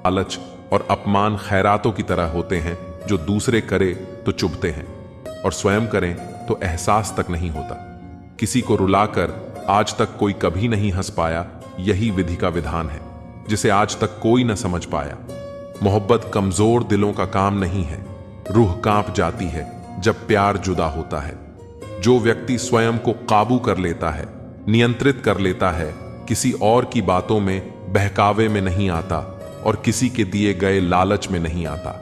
लालच और अपमान खैरातों की तरह होते हैं जो दूसरे करे तो चुभते हैं और स्वयं करें तो एहसास तक नहीं होता। किसी को रुलाकर आज तक कोई कभी नहीं हंस पाया, यही विधि का विधान है जिसे आज तक कोई न समझ पाया। मोहब्बत कमजोर दिलों का काम नहीं है, रूह कांप जाती है जब प्यार जुदा होता है। जो व्यक्ति स्वयं को काबू कर लेता है, नियंत्रित कर लेता है, किसी और की बातों में बहकावे में नहीं आता और किसी के दिए गए लालच में नहीं आता,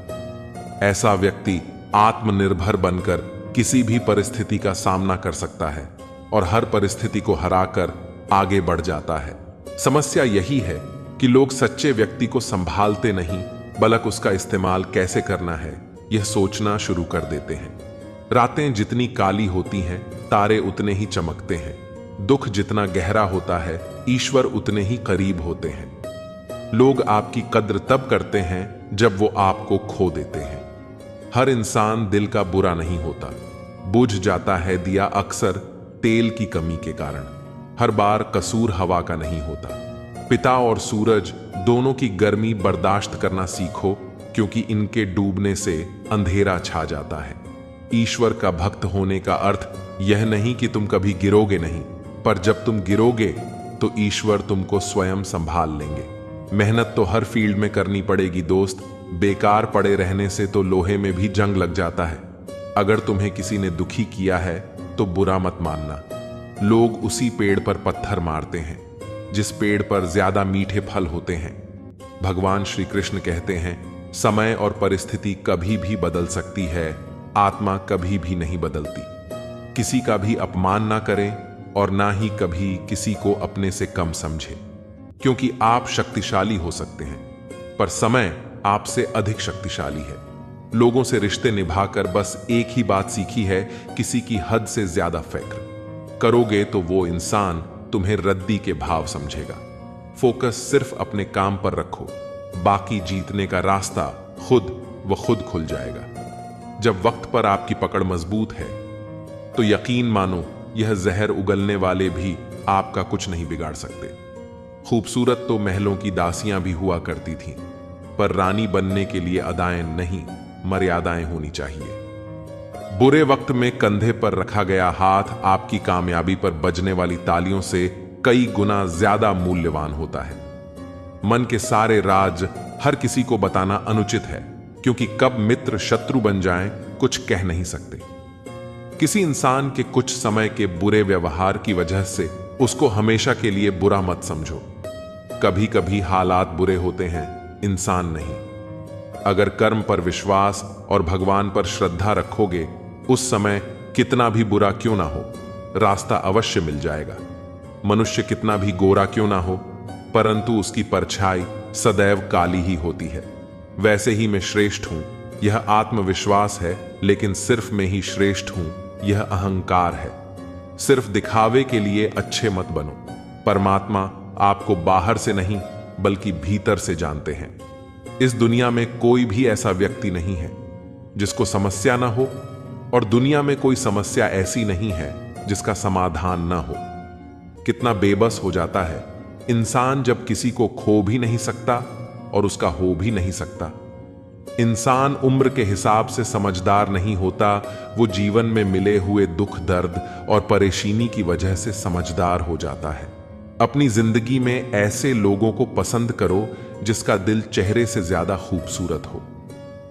ऐसा व्यक्ति आत्मनिर्भर बनकर किसी भी परिस्थिति का सामना कर सकता है और हर परिस्थिति को हराकर आगे बढ़ जाता है। समस्या यही है कि लोग सच्चे व्यक्ति को संभालते नहीं, बल्कि उसका इस्तेमाल कैसे करना है यह सोचना शुरू कर देते हैं। रातें जितनी काली होती हैं, तारे उतने ही चमकते हैं। दुख जितना गहरा होता है, ईश्वर उतने ही करीब होते हैं। लोग आपकी कद्र तब करते हैं जब वो आपको खो देते हैं। हर इंसान दिल का बुरा नहीं होता, बुझ जाता है दिया अक्सर तेल की कमी के कारण। हर बार कसूर हवा का नहीं होता। पिता और सूरज दोनों की गर्मी बर्दाश्त करना सीखो, क्योंकि इनके डूबने से अंधेरा छा जाता है। ईश्वर का भक्त होने का अर्थ यह नहीं कि तुम कभी गिरोगे नहीं, पर जब तुम गिरोगे तो ईश्वर तुमको स्वयं संभाल लेंगे। मेहनत तो हर फील्ड में करनी पड़ेगी दोस्त, बेकार पड़े रहने से तो लोहे में भी जंग लग जाता है। अगर तुम्हें किसी ने दुखी किया है तो बुरा मत मानना। लोग उसी पेड़ पर पत्थर मारते हैं जिस पेड़ पर ज्यादा मीठे फल होते हैं। भगवान श्री कृष्ण कहते हैं, समय और परिस्थिति कभी भी बदल सकती है, आत्मा कभी भी नहीं बदलती। किसी का भी अपमान ना करें और ना ही कभी किसी को अपने से कम समझें, क्योंकि आप शक्तिशाली हो सकते हैं पर समय आपसे अधिक शक्तिशाली है। लोगों से रिश्ते निभाकर बस एक ही बात सीखी है, किसी की हद से ज्यादा फिक्र करोगे तो वो इंसान तुम्हें रद्दी के भाव समझेगा। फोकस सिर्फ अपने काम पर रखो, बाकी जीतने का रास्ता खुद व खुद खुल जाएगा। जब वक्त पर आपकी पकड़ मजबूत है तो यकीन मानो यह जहर उगलने वाले भी आपका कुछ नहीं बिगाड़ सकते। खूबसूरत तो महलों की दासियां भी हुआ करती थीं, पर रानी बनने के लिए अदाएं नहीं, मर्यादाएं होनी चाहिए। बुरे वक्त में कंधे पर रखा गया हाथ आपकी कामयाबी पर बजने वाली तालियों से कई गुना ज्यादा मूल्यवान होता है। मन के सारे राज हर किसी को बताना अनुचित है, क्योंकि कब मित्र शत्रु बन जाएं कुछ कह नहीं सकते। किसी इंसान के कुछ समय के बुरे व्यवहार की वजह से उसको हमेशा के लिए बुरा मत समझो। कभी कभी हालात बुरे होते हैं, इंसान नहीं। अगर कर्म पर विश्वास और भगवान पर श्रद्धा रखोगे, उस समय कितना भी बुरा क्यों ना हो, रास्ता अवश्य मिल जाएगा। मनुष्य कितना भी गोरा क्यों ना हो, परंतु उसकी परछाई सदैव काली ही होती है। वैसे ही मैं श्रेष्ठ हूं, यह आत्मविश्वास है, लेकिन सिर्फ मैं ही श्रेष्ठ हूं, यह अहंकार है। सिर्फ दिखावे के लिए अच्छे मत बनो। परमात्मा आपको बाहर से नहीं बल्कि भीतर से जानते हैं। इस दुनिया में कोई भी ऐसा व्यक्ति नहीं है जिसको समस्या ना हो, और दुनिया में कोई समस्या ऐसी नहीं है जिसका समाधान ना हो। कितना बेबस हो जाता है इंसान जब किसी को खो भी नहीं सकता और उसका हो भी नहीं सकता। इंसान उम्र के हिसाब से समझदार नहीं होता, वो जीवन में मिले हुए दुख दर्द और परेशानी की वजह से समझदार हो जाता है। अपनी जिंदगी में ऐसे लोगों को पसंद करो जिसका दिल चेहरे से ज्यादा खूबसूरत हो।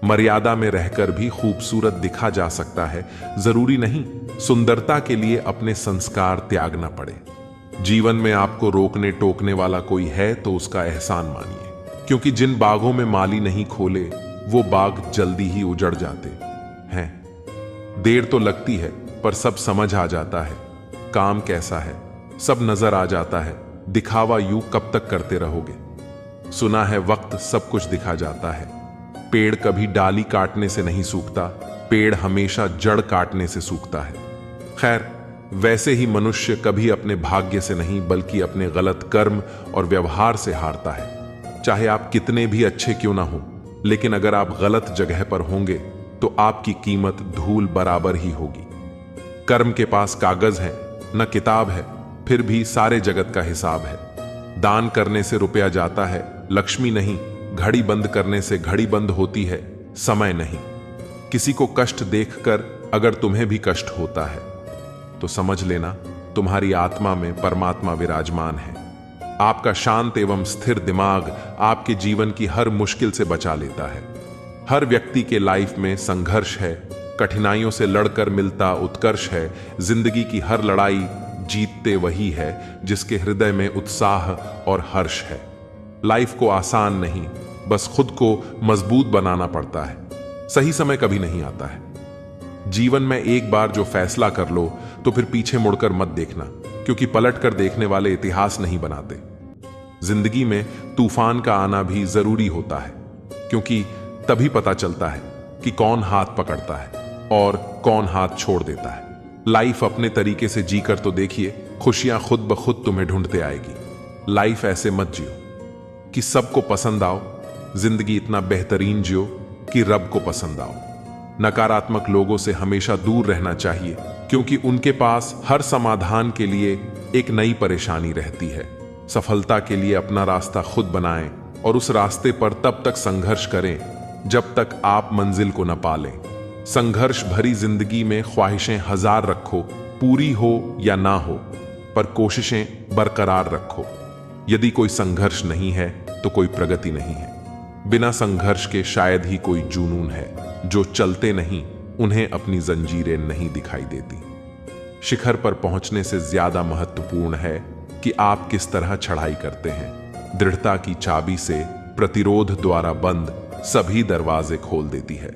मर्यादा में रहकर भी खूबसूरत दिखा जा सकता है, जरूरी नहीं सुंदरता के लिए अपने संस्कार त्यागना पड़े। जीवन में आपको रोकने टोकने वाला कोई है तो उसका एहसान मानिए, क्योंकि जिन बागों में माली नहीं खोले वो बाग जल्दी ही उजड़ जाते हैं। देर तो लगती है पर सब समझ आ जाता है। काम कैसा है सब नजर आ जाता है। दिखावा यूं कब तक करते रहोगे। सुना है वक्त सब कुछ दिखा जाता है। पेड़ कभी डाली काटने से नहीं सूखता, पेड़ हमेशा जड़ काटने से सूखता है। खैर, वैसे ही मनुष्य कभी अपने भाग्य से नहीं बल्कि अपने गलत कर्म और व्यवहार से हारता है। चाहे आप कितने भी अच्छे क्यों ना हो, लेकिन अगर आप गलत जगह पर होंगे तो आपकी कीमत धूल बराबर ही होगी। कर्म के पास कागज है न किताब है, फिर भी सारे जगत का हिसाब है। दान करने से रुपया जाता है, लक्ष्मी नहीं घड़ी बंद करने से घड़ी बंद होती है, समय नहीं। किसी को कष्ट देखकर अगर तुम्हें भी कष्ट होता है तो समझ लेना तुम्हारी आत्मा में परमात्मा विराजमान है। आपका शांत एवं स्थिर दिमाग आपके जीवन की हर मुश्किल से बचा लेता है। हर व्यक्ति के लाइफ में संघर्ष है, कठिनाइयों से लड़कर मिलता उत्कर्ष है। जिंदगी की हर लड़ाई जीतते वही है जिसके हृदय में उत्साह और हर्ष है। लाइफ को आसान नहीं, बस खुद को मजबूत बनाना पड़ता है। सही समय कभी नहीं आता है। जीवन में एक बार जो फैसला कर लो तो फिर पीछे मुड़कर मत देखना, क्योंकि पलट कर देखने वाले इतिहास नहीं बनाते। जिंदगी में तूफान का आना भी जरूरी होता है, क्योंकि तभी पता चलता है कि कौन हाथ पकड़ता है और कौन हाथ छोड़ देता है। लाइफ अपने तरीके से जीकर तो देखिए, खुशियां खुद ब खुद तुम्हें ढूंढते आएगी। लाइफ ऐसे मत जियो कि सबको पसंद आओ, जिंदगी इतना बेहतरीन जियो कि रब को पसंद आओ। नकारात्मक लोगों से हमेशा दूर रहना चाहिए, क्योंकि उनके पास हर समाधान के लिए एक नई परेशानी रहती है। सफलता के लिए अपना रास्ता खुद बनाएं और उस रास्ते पर तब तक संघर्ष करें जब तक आप मंजिल को न पालें। संघर्ष भरी जिंदगी में ख्वाहिशें हजार रखो, पूरी हो या ना हो, पर कोशिशें बरकरार रखो। यदि कोई संघर्ष नहीं है तो कोई प्रगति नहीं है। बिना संघर्ष के शायद ही कोई जुनून है। जो चलते नहीं उन्हें अपनी जंजीरें नहीं दिखाई देती। शिखर पर पहुंचने से ज्यादा महत्वपूर्ण है कि आप किस तरह चढ़ाई करते हैं। दृढ़ता की चाबी से प्रतिरोध द्वारा बंद सभी दरवाजे खोल देती है।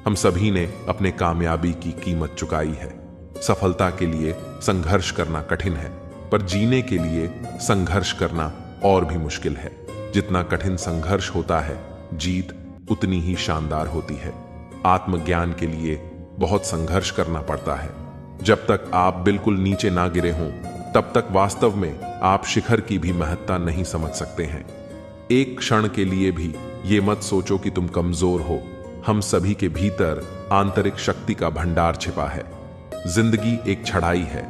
हम सभी ने अपने कामयाबी की कीमत चुकाई है। सफलता के लिए संघर्ष करना कठिन है, पर जीने के लिए संघर्ष करना और भी मुश्किल है। जितना कठिन संघर्ष होता है, जीत उतनी ही शानदार होती है। आत्मज्ञान के लिए बहुत संघर्ष करना पड़ता है। जब तक आप बिल्कुल नीचे ना गिरे हों, तब तक वास्तव में आप शिखर की भी महत्ता नहीं समझ सकते हैं। एक क्षण के लिए भी ये मत सोचो कि तुम कमजोर हो। हम सभी के भीतर आंतरिक शक्ति का भंडार छिपा है। जिंदगी एक चढ़ाई है,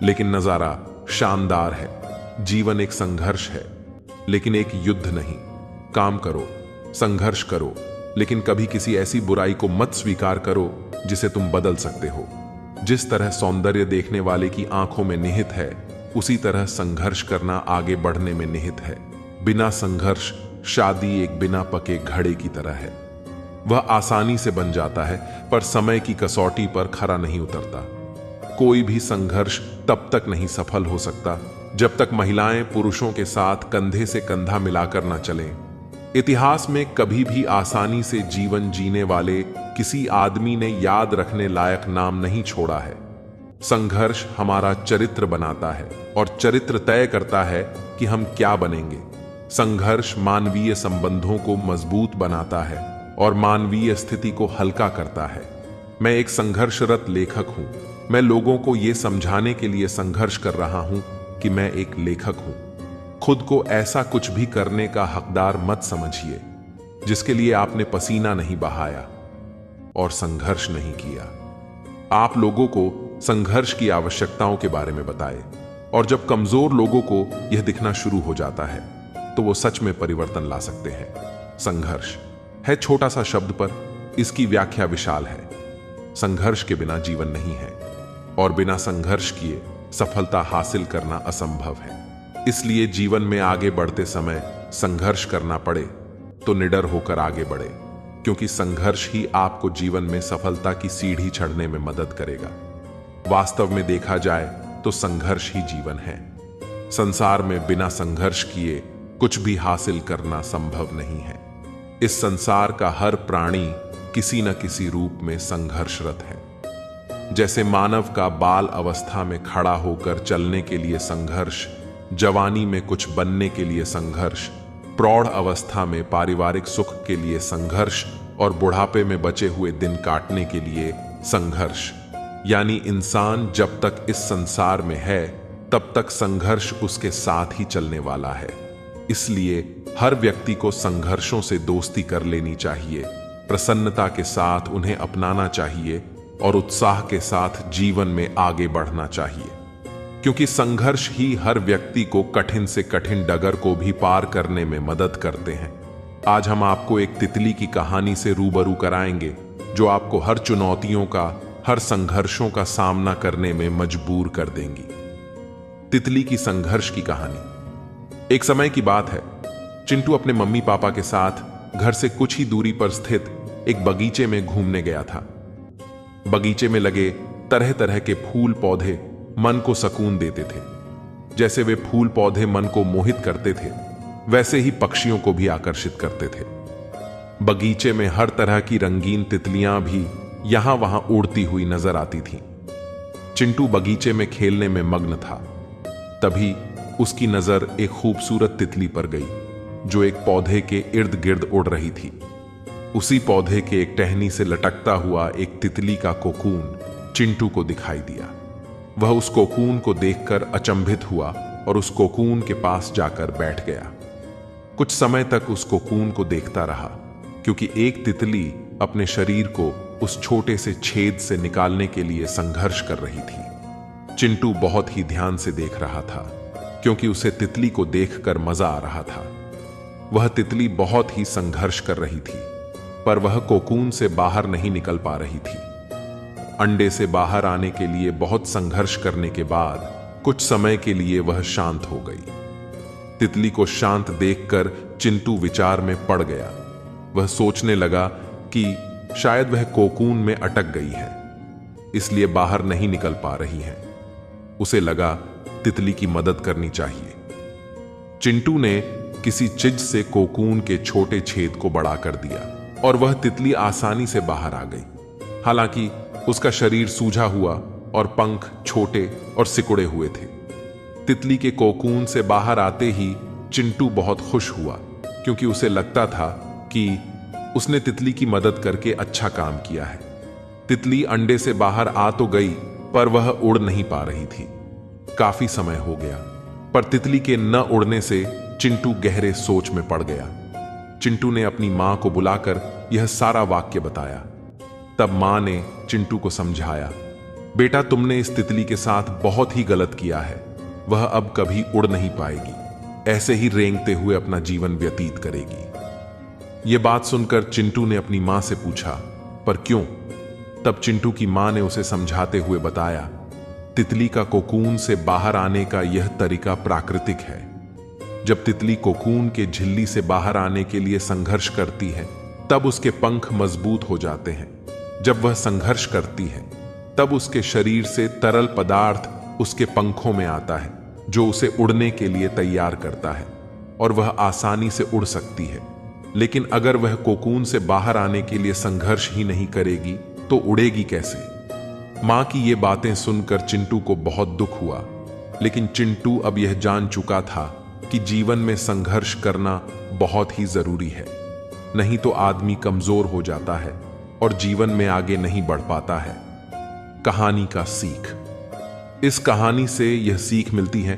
लेकिन नजारा शानदार है। जीवन एक संघर्ष है, लेकिन एक युद्ध नहीं। काम करो, संघर्ष करो, लेकिन कभी किसी ऐसी बुराई को मत स्वीकार करो जिसे तुम बदल सकते हो। जिस तरह सौंदर्य देखने वाले की आंखों में निहित है, उसी तरह संघर्ष करना आगे बढ़ने में निहित है। बिना संघर्ष शादी एक बिना पके घड़े की तरह है। वह आसानी से बन जाता है, पर समय की कसौटी पर खरा नहीं उतरता। कोई भी संघर्ष तब तक नहीं सफल हो सकता जब तक महिलाएं पुरुषों के साथ कंधे से कंधा मिलाकर न चलें। इतिहास में कभी भी आसानी से जीवन जीने वाले किसी आदमी ने याद रखने लायक नाम नहीं छोड़ा है। संघर्ष हमारा चरित्र बनाता है और चरित्र तय करता है कि हम क्या बनेंगे। संघर्ष मानवीय संबंधों को मजबूत बनाता है और मानवीय स्थिति को हल्का करता है। मैं एक संघर्षरत लेखक हूं। मैं लोगों को यह समझाने के लिए संघर्ष कर रहा हूं कि मैं एक लेखक हूं। खुद को ऐसा कुछ भी करने का हकदार मत समझिए जिसके लिए आपने पसीना नहीं बहाया और संघर्ष नहीं किया। आप लोगों को संघर्ष की आवश्यकताओं के बारे में बताएं, और जब कमजोर लोगों को यह दिखना शुरू हो जाता है तो वो सच में परिवर्तन ला सकते हैं। संघर्ष है छोटा सा शब्द, पर इसकी व्याख्या विशाल है। संघर्ष के बिना जीवन नहीं है, और बिना संघर्ष किए सफलता हासिल करना असंभव है। इसलिए जीवन में आगे बढ़ते समय संघर्ष करना पड़े तो निडर होकर आगे बढ़े, क्योंकि संघर्ष ही आपको जीवन में सफलता की सीढ़ी चढ़ने में मदद करेगा। वास्तव में देखा जाए तो संघर्ष ही जीवन है। संसार में बिना संघर्ष किए कुछ भी हासिल करना संभव नहीं है। इस संसार का हर प्राणी किसी न किसी रूप में संघर्षरत है। जैसे मानव का बाल अवस्था में खड़ा होकर चलने के लिए संघर्ष, जवानी में कुछ बनने के लिए संघर्ष, प्रौढ़ अवस्था में पारिवारिक सुख के लिए संघर्ष और बुढ़ापे में बचे हुए दिन काटने के लिए संघर्ष। यानी इंसान जब तक इस संसार में है तब तक संघर्ष उसके साथ ही चलने वाला है। इसलिए हर व्यक्ति को संघर्षों से दोस्ती कर लेनी चाहिए, प्रसन्नता के साथ उन्हें अपनाना चाहिए और उत्साह के साथ जीवन में आगे बढ़ना चाहिए, क्योंकि संघर्ष ही हर व्यक्ति को कठिन से कठिन डगर को भी पार करने में मदद करते हैं। आज हम आपको एक तितली की कहानी से रूबरू कराएंगे जो आपको हर चुनौतियों का, हर संघर्षों का सामना करने में मजबूर कर देंगी। तितली की संघर्ष की कहानी। एक समय की बात है, चिंटू अपने मम्मी पापा के साथ घर से कुछ ही दूरी पर स्थित एक बगीचे में घूमने गया था। बगीचे में लगे तरह तरह के फूल पौधे मन को सुकून देते थे। जैसे वे फूल पौधे मन को मोहित करते थे, वैसे ही पक्षियों को भी आकर्षित करते थे। बगीचे में हर तरह की रंगीन तितलियां भी यहां वहां उड़ती हुई नजर आती थीं। चिंटू बगीचे में खेलने में मग्न था। तभी उसकी नजर एक खूबसूरत तितली पर गई जो एक पौधे के इर्द गिर्द उड़ रही थी। उसी पौधे के एक टहनी से लटकता हुआ एक तितली का कोकून चिंटू को दिखाई दिया। वह उस कोकून को देखकर अचंभित हुआ और उस कोकून के पास जाकर बैठ गया। कुछ समय तक उस कोकून को देखता रहा, क्योंकि एक तितली अपने शरीर को उस छोटे से छेद से निकालने के लिए संघर्ष कर रही थी। चिंटू बहुत ही ध्यान से देख रहा था, क्योंकि उसे तितली को देखकर मजा आ रहा था। वह तितली बहुत ही संघर्ष कर रही थी, पर वह कोकून से बाहर नहीं निकल पा रही थी। अंडे से बाहर आने के लिए बहुत संघर्ष करने के बाद कुछ समय के लिए वह शांत हो गई। तितली को शांत देखकर चिंटू विचार में पड़ गया। वह सोचने लगा कि शायद वह कोकून में अटक गई है, इसलिए बाहर नहीं निकल पा रही है। उसे लगा तितली की मदद करनी चाहिए। चिंटू ने किसी चीज से कोकून के छोटे छेद को बड़ा कर दिया और वह तितली आसानी से बाहर आ गई। हालांकि उसका शरीर सूजा हुआ और पंख छोटे और सिकुड़े हुए थे। तितली के कोकून से बाहर आते ही चिंटू बहुत खुश हुआ, क्योंकि उसे लगता था कि उसने तितली की मदद करके अच्छा काम किया है। तितली अंडे से बाहर आ तो गई, पर वह उड़ नहीं पा रही थी। काफी समय हो गया, पर तितली के न उड़ने से चिंटू गहरे सोच में पड़ गया। चिंटू ने अपनी मां को बुलाकर यह सारा वाक्य बताया। तब मां ने चिंटू को समझाया, बेटा, तुमने इस तितली के साथ बहुत ही गलत किया है। वह अब कभी उड़ नहीं पाएगी, ऐसे ही रेंगते हुए अपना जीवन व्यतीत करेगी। यह बात सुनकर चिंटू ने अपनी मां से पूछा, पर क्यों? तब चिंटू की मां ने उसे समझाते हुए बताया, तितली का कोकून से बाहर आने का यह तरीका प्राकृतिक है। जब तितली कोकून के झिल्ली से बाहर आने के लिए संघर्ष करती है, तब उसके पंख मजबूत हो जाते हैं। जब वह संघर्ष करती है, तब उसके शरीर से तरल पदार्थ उसके पंखों में आता है, जो उसे उड़ने के लिए तैयार करता है और वह आसानी से उड़ सकती है। लेकिन अगर वह कोकून से बाहर आने के लिए संघर्ष ही नहीं करेगी तो उड़ेगी कैसे? मां की ये बातें सुनकर चिंटू को बहुत दुख हुआ, लेकिन चिंटू अब यह जान चुका था कि जीवन में संघर्ष करना बहुत ही जरूरी है, नहीं तो आदमी कमजोर हो जाता है और जीवन में आगे नहीं बढ़ पाता है। कहानी का सीख। इस कहानी से यह सीख मिलती है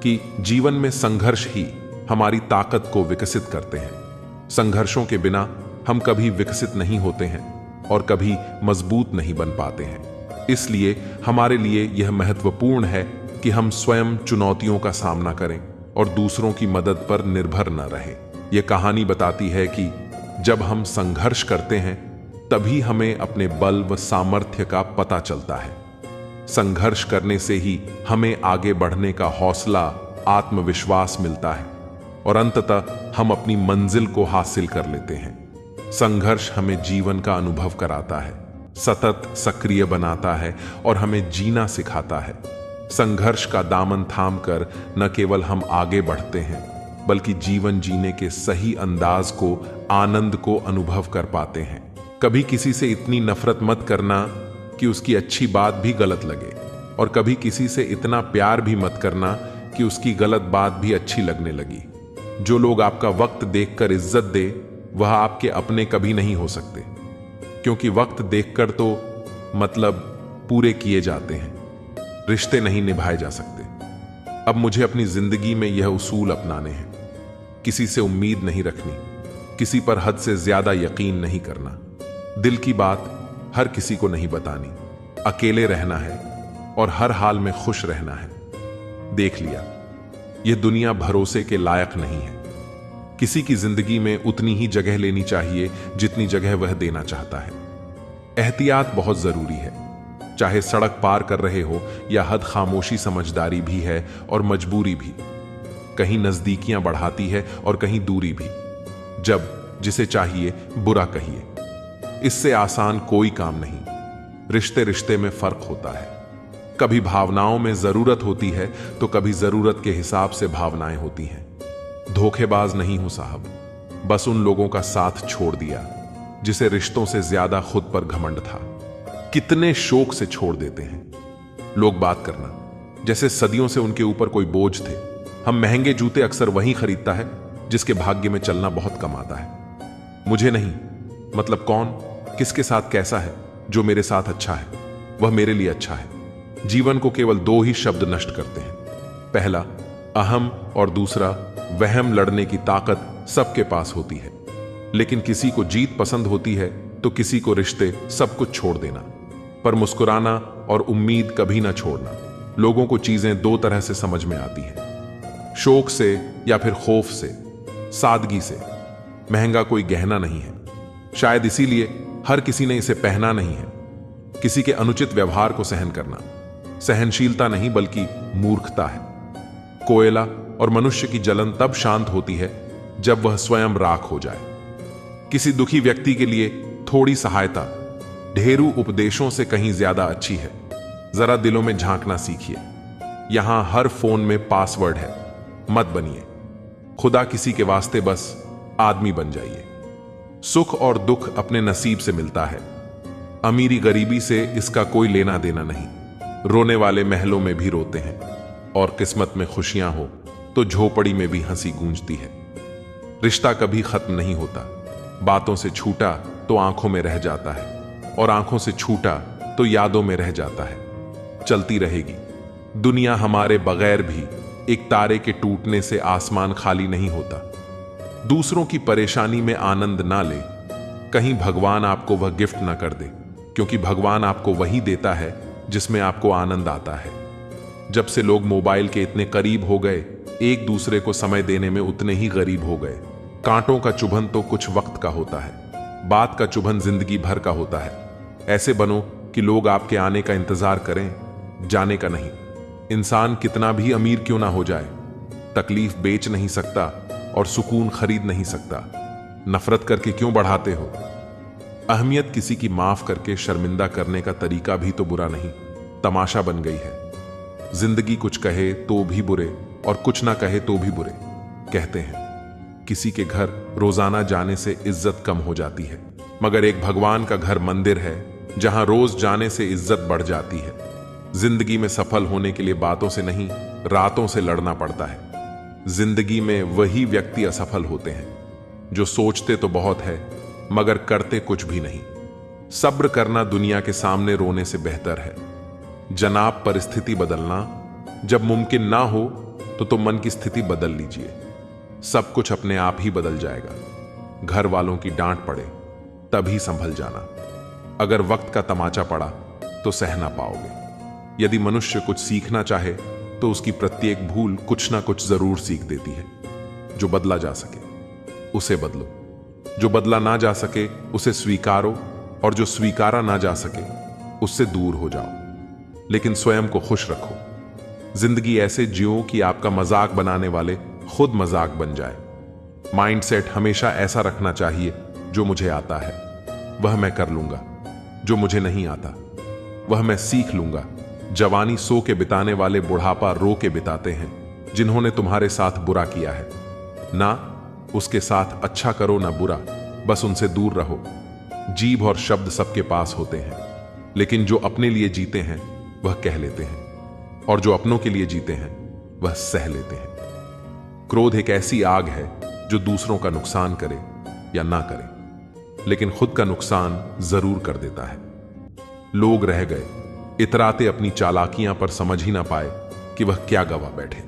कि जीवन में संघर्ष ही हमारी ताकत को विकसित करते हैं। संघर्षों के बिना हम कभी विकसित नहीं होते हैं और कभी मजबूत नहीं बन पाते हैं। इसलिए हमारे लिए यह महत्वपूर्ण है कि हम स्वयं चुनौतियों का सामना करें और दूसरों की मदद पर निर्भर न रहें। यह कहानी बताती है कि जब हम संघर्ष करते हैं, तभी हमें अपने बल व सामर्थ्य का पता चलता है। संघर्ष करने से ही हमें आगे बढ़ने का हौसला, आत्मविश्वास मिलता है और अंततः हम अपनी मंजिल को हासिल कर लेते हैं। संघर्ष हमें जीवन का अनुभव कराता है, सतत सक्रिय बनाता है और हमें जीना सिखाता है। संघर्ष का दामन थामकर न केवल हम आगे बढ़ते हैं, बल्कि जीवन जीने के सही अंदाज को, आनंद को अनुभव कर पाते हैं। कभी किसी से इतनी नफरत मत करना कि उसकी अच्छी बात भी गलत लगे, और कभी किसी से इतना प्यार भी मत करना कि उसकी गलत बात भी अच्छी लगने लगी। जो लोग आपका वक्त देखकर इज्जत दे, वह आपके अपने कभी नहीं हो सकते, क्योंकि वक्त देखकर तो मतलब पूरे किए जाते हैं, रिश्ते नहीं निभाए जा सकते। अब मुझे अपनी जिंदगी में यह उसूल अपनाने हैं। किसी से उम्मीद नहीं रखनी, किसी पर हद से ज्यादा यकीन नहीं करना, दिल की बात हर किसी को नहीं बतानी, अकेले रहना है और हर हाल में खुश रहना है। देख लिया, यह दुनिया भरोसे के लायक नहीं है। किसी की जिंदगी में उतनी ही जगह लेनी चाहिए जितनी जगह वह देना चाहता है। एहतियात बहुत जरूरी है, चाहे सड़क पार कर रहे हो या हद खामोशी समझदारी भी है और मजबूरी भी। कहीं नजदीकियां बढ़ाती है और कहीं दूरी भी। जब जिसे चाहिए बुरा कहिए, इससे आसान कोई काम नहीं। रिश्ते रिश्ते में फर्क होता है, कभी भावनाओं में जरूरत होती है तो कभी जरूरत के हिसाब से भावनाएं होती हैं। धोखेबाज नहीं हूं साहब, बस उन लोगों का साथ छोड़ दिया जिसे रिश्तों से ज्यादा खुद पर घमंड था। कितने शौक से छोड़ देते हैं लोग बात करना, जैसे सदियों से उनके ऊपर कोई बोझ थे। हम महंगे जूते अक्सर वही खरीदता है जिसके भाग्य में चलना बहुत कम आता है। मुझे नहीं, मतलब कौन किसके साथ कैसा है, जो मेरे साथ अच्छा है वह मेरे लिए अच्छा है। जीवन को केवल दो ही शब्द नष्ट करते हैं, पहला अहम और दूसरा वहम। लड़ने की ताकत सबके पास होती है, लेकिन किसी को जीत पसंद होती है तो किसी को रिश्ते। सब कुछ छोड़ देना, पर मुस्कुराना और उम्मीद कभी ना छोड़ना। लोगों को चीजें दो तरह से समझ में आती हैं, शौक से या फिर खौफ से, सादगी से। महंगा कोई गहना नहीं है, शायद इसीलिए हर किसी ने इसे पहना नहीं है। किसी के अनुचित व्यवहार को सहन करना सहनशीलता नहीं बल्कि मूर्खता है। कोयला और मनुष्य की जलन तब शांत होती है जब वह स्वयं राख हो जाए। किसी दुखी व्यक्ति के लिए थोड़ी सहायता ढेरों उपदेशों से कहीं ज्यादा अच्छी है। जरा दिलों में झांकना सीखिए। यहां हर फोन में पासवर्ड है, मत बनिए। खुदा किसी के वास्ते बस आदमी बन जाइए। सुख और दुख अपने नसीब से मिलता है, अमीरी गरीबी से इसका कोई लेना देना नहीं। रोने वाले महलों में भी रोते हैं, और किस्मत में खुशियां हो तो झोपड़ी में भी हंसी गूंजती है। रिश्ता कभी खत्म नहीं होता, बातों से छूटा तो आंखों में रह जाता है, और आंखों से छूटा तो यादों में रह जाता है। चलती रहेगी दुनिया हमारे बगैर भी। एक तारे के टूटने से आसमान खाली नहीं होता। दूसरों की परेशानी में आनंद ना ले, कहीं भगवान आपको वह गिफ्ट ना कर दे, क्योंकि भगवान आपको वही देता है जिसमें आपको आनंद आता है। जब से लोग मोबाइल के इतने करीब हो गए, एक दूसरे को समय देने में उतने ही गरीब हो गए। कांटों का चुभन तो कुछ वक्त का होता है, बात का चुभन जिंदगी भर का होता है। ऐसे बनो कि लोग आपके आने का इंतजार करें, जाने का नहीं। इंसान कितना भी अमीर क्यों ना हो जाए, तकलीफ बेच नहीं सकता और सुकून खरीद नहीं सकता। नफरत करके क्यों बढ़ाते हो? अहमियत किसी की माफ करके शर्मिंदा करने का तरीका भी तो बुरा नहीं, तमाशा बन गई है। जिंदगी कुछ कहे तो भी बुरे और कुछ ना कहे तो भी बुरे। कहते हैं किसी के घर रोजाना जाने से इज्जत कम हो जाती है, मगर एक भगवान का घर मंदिर है जहां रोज जाने से इज्जत बढ़ जाती है। जिंदगी में सफल होने के लिए बातों से नहीं, रातों से लड़ना पड़ता है। जिंदगी में वही व्यक्ति असफल होते हैं जो सोचते तो बहुत है मगर करते कुछ भी नहीं। सब्र करना दुनिया के सामने रोने से बेहतर है। जनाब, परिस्थिति बदलना जब मुमकिन ना हो तो मन की स्थिति बदल लीजिए। सब कुछ अपने आप ही बदल जाएगा। घर वालों की डांट पड़े तभी संभल जाना। अगर वक्त का तमाचा पड़ा तो सह ना पाओगे। यदि मनुष्य कुछ सीखना चाहे तो उसकी प्रत्येक भूल कुछ ना कुछ जरूर सीख देती है। जो बदला जा सके उसे बदलो, जो बदला ना जा सके उसे स्वीकारो, और जो स्वीकारा ना जा सके उससे दूर हो जाओ। लेकिन स्वयं को खुश रखो। जिंदगी ऐसे जियो कि आपका मजाक बनाने वाले खुद मजाक बन जाए। माइंडसेट हमेशा ऐसा रखना चाहिए, जो मुझे आता है वह मैं कर लूंगा, जो मुझे नहीं आता वह मैं सीख लूंगा। जवानी सो के बिताने वाले बुढ़ापा रो के बिताते हैं। जिन्होंने तुम्हारे साथ बुरा किया है ना उसके साथ अच्छा करो ना बुरा, बस उनसे दूर रहो। जीभ और शब्द सबके पास होते हैं, लेकिन जो अपने लिए जीते हैं वह कह लेते हैं, और जो अपनों के लिए जीते हैं वह सह लेते हैं। क्रोध एक ऐसी आग है जो दूसरों का नुकसान करे या ना करे, लेकिन खुद का नुकसान जरूर कर देता है। लोग रह गए इतराते अपनी चालाकियां पर, समझ ही ना पाए कि वह क्या गवा बैठे।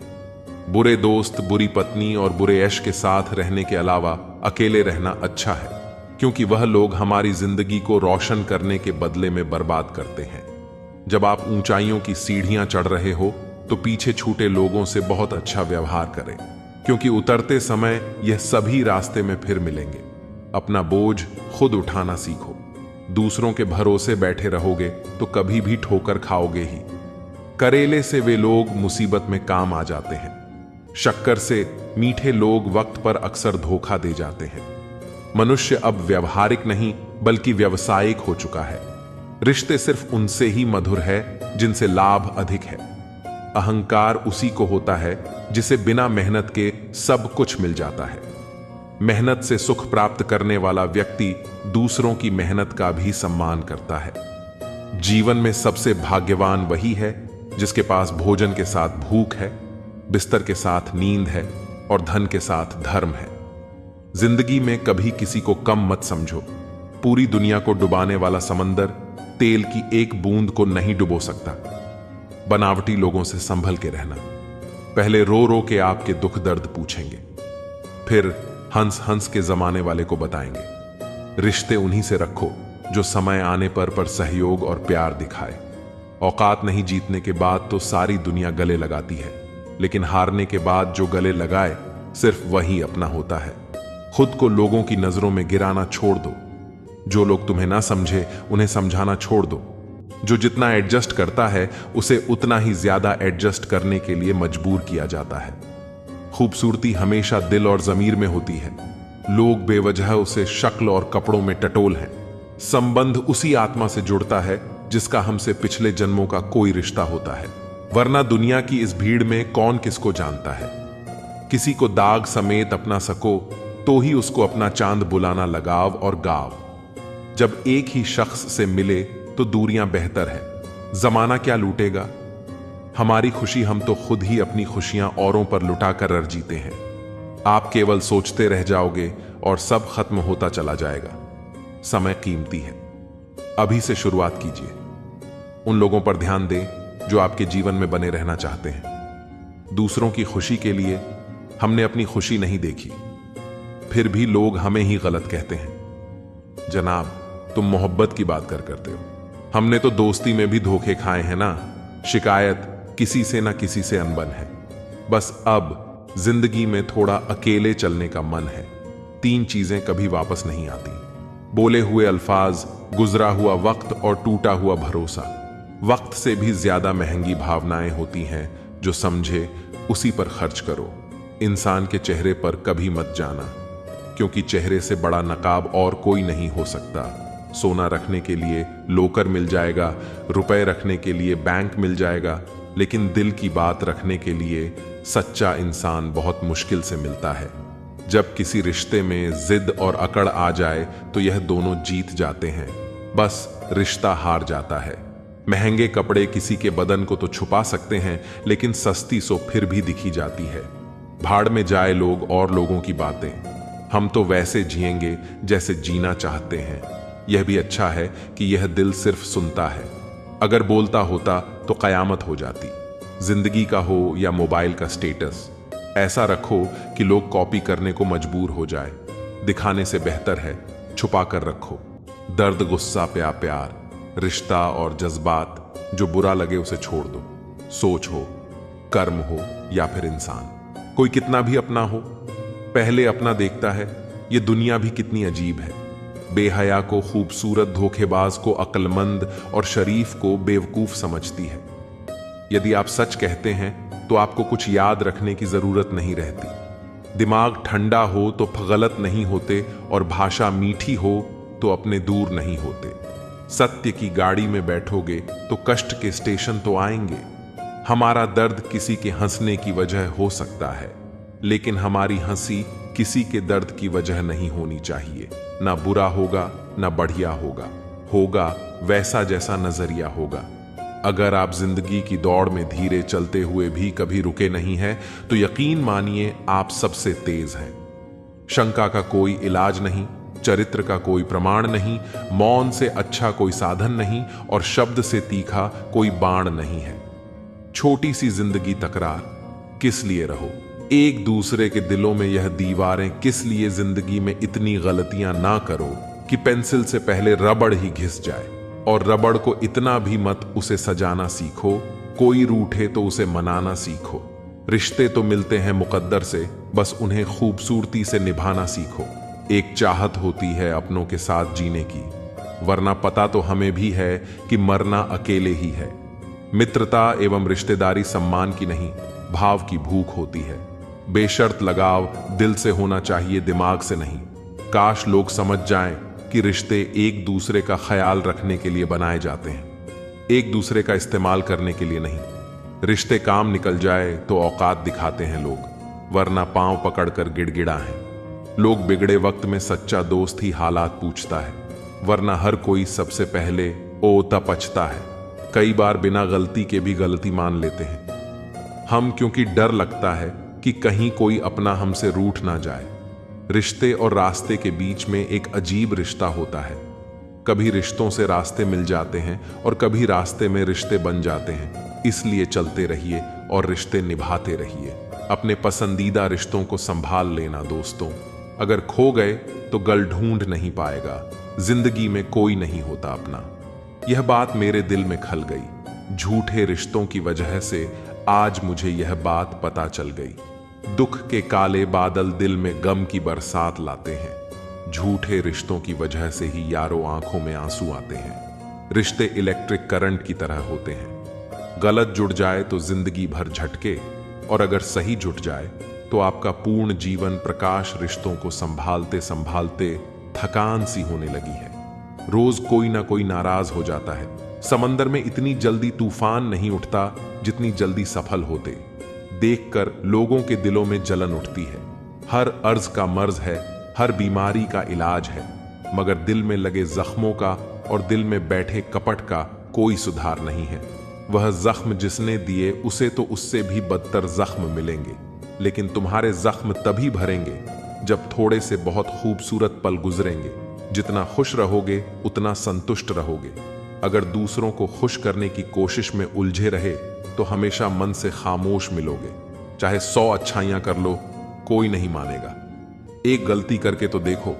बुरे दोस्त, बुरी पत्नी और बुरे ऐश के साथ रहने के अलावा अकेले रहना अच्छा है, क्योंकि वह लोग हमारी जिंदगी को रोशन करने के बदले में बर्बाद करते हैं। जब आप ऊंचाइयों की सीढ़ियां चढ़ रहे हो तो पीछे छूटे लोगों से बहुत अच्छा व्यवहार करें, क्योंकि उतरते समय यह सभी रास्ते में फिर मिलेंगे। अपना बोझ खुद उठाना सीखो। दूसरों के भरोसे बैठे रहोगे तो कभी भी ठोकर खाओगे ही। करेले से वे लोग मुसीबत में काम आ जाते हैं। शक्कर से मीठे लोग वक्त पर अक्सर धोखा दे जाते हैं। मनुष्य अब व्यवहारिक नहीं बल्कि व्यावसायिक हो चुका है। रिश्ते सिर्फ उनसे ही मधुर है जिनसे लाभ अधिक है। अहंकार उसी को होता है जिसे बिना मेहनत के सब कुछ मिल जाता है। मेहनत से सुख प्राप्त करने वाला व्यक्ति दूसरों की मेहनत का भी सम्मान करता है। जीवन में सबसे भाग्यवान वही है जिसके पास भोजन के साथ भूख है, बिस्तर के साथ नींद है और धन के साथ धर्म है। जिंदगी में कभी किसी को कम मत समझो। पूरी दुनिया को डुबाने वाला समंदर तेल की एक बूंद को नहीं डुबो सकता। बनावटी लोगों से संभल के रहना। पहले रो रो के आपके दुख दर्द पूछेंगे, फिर हंस हंस के जमाने वाले को बताएंगे। रिश्ते उन्हीं से रखो जो समय आने पर सहयोग और प्यार दिखाए। औकात नहीं जीतने के बाद तो सारी दुनिया गले लगाती है, लेकिन हारने के बाद जो गले लगाए सिर्फ वही अपना होता है। खुद को लोगों की नजरों में गिराना छोड़ दो। जो लोग तुम्हें ना समझे उन्हें समझाना छोड़ दो। जो जितना एडजस्ट करता है उसे उतना ही ज्यादा एडजस्ट करने के लिए मजबूर किया जाता है। खूबसूरती हमेशा दिल और जमीर में होती है। लोग बेवजह उसे शक्ल और कपड़ों में टटोल हैं। संबंध उसी आत्मा से जुड़ता है जिसका हमसे पिछले जन्मों का कोई रिश्ता होता है। वरना दुनिया की इस भीड़ में कौन किसको जानता है। किसी को दाग समेत अपना सको तो ही उसको अपना चांद बुलाना लगाव और गाव। जब एक ही शख्स से मिले तो दूरियां बेहतर है। जमाना क्या लूटेगा। हमारी खुशी हम तो खुद ही अपनी खुशियां औरों पर लुटाकर रह जीते हैं। आप केवल सोचते रह जाओगे और सब खत्म होता चला जाएगा। समय कीमती है, अभी से शुरुआत कीजिए। उन लोगों पर ध्यान दें जो आपके जीवन में बने रहना चाहते हैं। दूसरों की खुशी के लिए हमने अपनी खुशी नहीं देखी, फिर भी लोग हमें ही गलत कहते हैं। जनाब, तुम मोहब्बत की बात करते हो। हमने तो दोस्ती में भी धोखे खाए हैं ना। शिकायत किसी से ना किसी से अनबन है। बस अब जिंदगी में थोड़ा अकेले चलने का मन है। 3 चीजें कभी वापस नहीं आती: बोले हुए अल्फाज, गुजरा हुआ वक्त और टूटा हुआ भरोसा। वक्त से भी ज्यादा महंगी भावनाएं होती हैं। जो समझे उसी पर खर्च करो। इंसान के चेहरे पर कभी मत जाना, क्योंकि चेहरे से बड़ा नकाब और कोई नहीं हो सकता। सोना रखने के लिए लोकर मिल जाएगा, रुपए रखने के लिए बैंक मिल जाएगा, लेकिन दिल की बात रखने के लिए सच्चा इंसान बहुत मुश्किल से मिलता है। जब किसी रिश्ते में जिद और अकड़ आ जाए तो यह दोनों जीत जाते हैं, बस रिश्ता हार जाता है। महंगे कपड़े किसी के बदन को तो छुपा सकते हैं, लेकिन सस्ती सो फिर भी दिखी जाती है। भाड़ में जाए लोग और लोगों की बातें। हम तो वैसे जिएंगे जैसे जीना चाहते हैं। यह भी अच्छा है कि यह दिल सिर्फ सुनता है। अगर बोलता होता तो कयामत हो जाती। जिंदगी का हो या मोबाइल का स्टेटस, ऐसा रखो कि लोग कॉपी करने को मजबूर हो जाए। दिखाने से बेहतर है छुपा कर रखो। दर्द, गुस्सा, प्यार, रिश्ता और जज्बात, जो बुरा लगे उसे छोड़ दो। सोच हो, कर्म हो या फिर इंसान, कोई कितना भी अपना हो, पहले अपना देखता है। ये दुनिया भी कितनी अजीब है। बेहया को खूबसूरत, धोखेबाज को अक्लमंद और शरीफ को बेवकूफ समझती है। यदि आप सच कहते हैं तो आपको कुछ याद रखने की जरूरत नहीं रहती। दिमाग ठंडा हो तो गलत नहीं होते, और भाषा मीठी हो तो अपने दूर नहीं होते। सत्य की गाड़ी में बैठोगे तो कष्ट के स्टेशन तो आएंगे। हमारा दर्द किसी के हंसने की वजह हो सकता है, लेकिन हमारी हंसी किसी के दर्द की वजह नहीं होनी चाहिए। ना बुरा होगा ना बढ़िया होगा, होगा वैसा जैसा नजरिया होगा। अगर आप जिंदगी की दौड़ में धीरे चलते हुए भी कभी रुके नहीं हैं, तो यकीन मानिए आप सबसे तेज हैं। शंका का कोई इलाज नहीं, चरित्र का कोई प्रमाण नहीं, मौन से अच्छा कोई साधन नहीं, और शब्द से तीखा कोई बाण नहीं है। छोटी सी जिंदगी तकरार, किस लिए रहो? एक दूसरे के दिलों में यह दीवारें, किस लिए जिंदगी में इतनी गलतियां ना करो कि पेंसिल से पहले रबड़ ही घिस जाए। और रबड़ को इतना भी मत उसे सजाना सीखो, कोई रूठे तो उसे मनाना सीखो। रिश्ते तो मिलते हैं मुकद्दर से, बस उन्हें खूबसूरती से निभाना सीखो। एक चाहत होती है अपनों के साथ जीने की, वरना पता तो हमें भी है कि मरना अकेले ही है। मित्रता एवं रिश्तेदारी सम्मान की नहीं, भाव की भूख होती है। बेशर्त लगाव दिल से होना चाहिए, दिमाग से नहीं। काश लोग समझ जाएं कि रिश्ते एक दूसरे का ख्याल रखने के लिए बनाए जाते हैं, एक दूसरे का इस्तेमाल करने के लिए नहीं। रिश्ते काम निकल जाए तो औकात दिखाते हैं लोग, वरना पांव पकड़कर गिड़गिड़ा है। लोग बिगड़े वक्त में सच्चा दोस्त ही हालात पूछता है, वरना हर कोई सबसे पहले ओता पछता है। कई बार बिना गलती के भी गलती मान लेते हैं हम, क्योंकि डर लगता है कि कहीं कोई अपना हमसे रूठ ना जाए। रिश्ते और रास्ते के बीच में एक अजीब रिश्ता होता है। कभी रिश्तों से रास्ते मिल जाते हैं और कभी रास्ते में रिश्ते बन जाते हैं। इसलिए चलते रहिए और रिश्ते निभाते रहिए। अपने पसंदीदा रिश्तों को संभाल लेना दोस्तों। अगर खो गए तो गल ढूंढ नहीं पाएगा। जिंदगी में कोई नहीं होता अपना। यह बात मेरे दिल में खल गई। झूठे रिश्तों की वजह से आज मुझे यह बात पता चल गई। दुख के काले बादल दिल में गम की बरसात लाते हैं। झूठे रिश्तों की वजह से ही यारों आंखों में आंसू आते हैं। रिश्ते इलेक्ट्रिक करंट की तरह होते हैं। गलत जुड़ जाए तो जिंदगी भर झटके, और अगर सही जुट जाए तो आपका पूर्ण जीवन प्रकाश। रिश्तों को संभालते संभालते थकान सी होने लगी है। रोज कोई ना कोई नाराज हो जाता है। समंदर में इतनी जल्दी तूफान नहीं उठता जितनी जल्दी सफल होते। देखकर लोगों के दिलों में जलन उठती है। हर अर्ज का मर्ज है, हर बीमारी का इलाज है, मगर दिल में लगे जख्मों का और दिल में बैठे कपट का कोई सुधार नहीं है। वह जख्म जिसने दिए उसे तो उससे भी बदतर जख्म मिलेंगे, लेकिन तुम्हारे जख्म तभी भरेंगे जब थोड़े से बहुत खूबसूरत पल गुजरेंगे। जितना खुश रहोगे उतना संतुष्ट रहोगे। अगर दूसरों को खुश करने की कोशिश में उलझे रहे तो हमेशा मन से खामोश मिलोगे। चाहे 100 अच्छाइयां कर लो, कोई नहीं मानेगा। एक गलती करके तो देखो,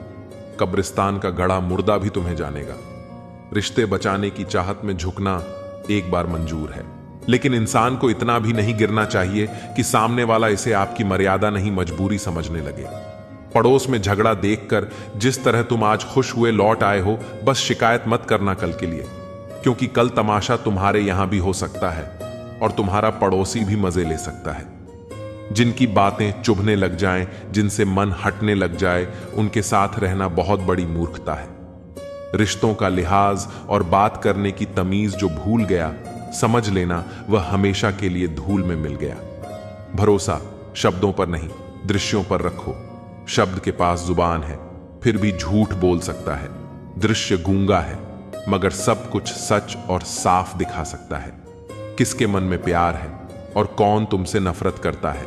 कब्रिस्तान का गड़ा मुर्दा भी तुम्हें जानेगा। रिश्ते बचाने की चाहत में झुकना एक बार मंजूर है, लेकिन इंसान को इतना भी नहीं गिरना चाहिए कि सामने वाला इसे आपकी मर्यादा नहीं मजबूरी समझने लगे। पड़ोस में झगड़ा देखकर जिस तरह तुम आज खुश हुए लौट आए हो, बस शिकायत मत करना कल के लिए, क्योंकि कल तमाशा तुम्हारे यहां भी हो सकता है और तुम्हारा पड़ोसी भी मजे ले सकता है। जिनकी बातें चुभने लग जाएं, जिनसे मन हटने लग जाए, उनके साथ रहना बहुत बड़ी मूर्खता है। रिश्तों का लिहाज और बात करने की तमीज जो भूल गया, समझ लेना वह हमेशा के लिए धूल में मिल गया। भरोसा शब्दों पर नहीं, दृश्यों पर रखो। शब्द के पास जुबान है, फिर भी झूठ बोल सकता है। दृश्य गूंगा है, मगर सब कुछ सच और साफ दिखा सकता है। किसके मन में प्यार है और कौन तुमसे नफरत करता है,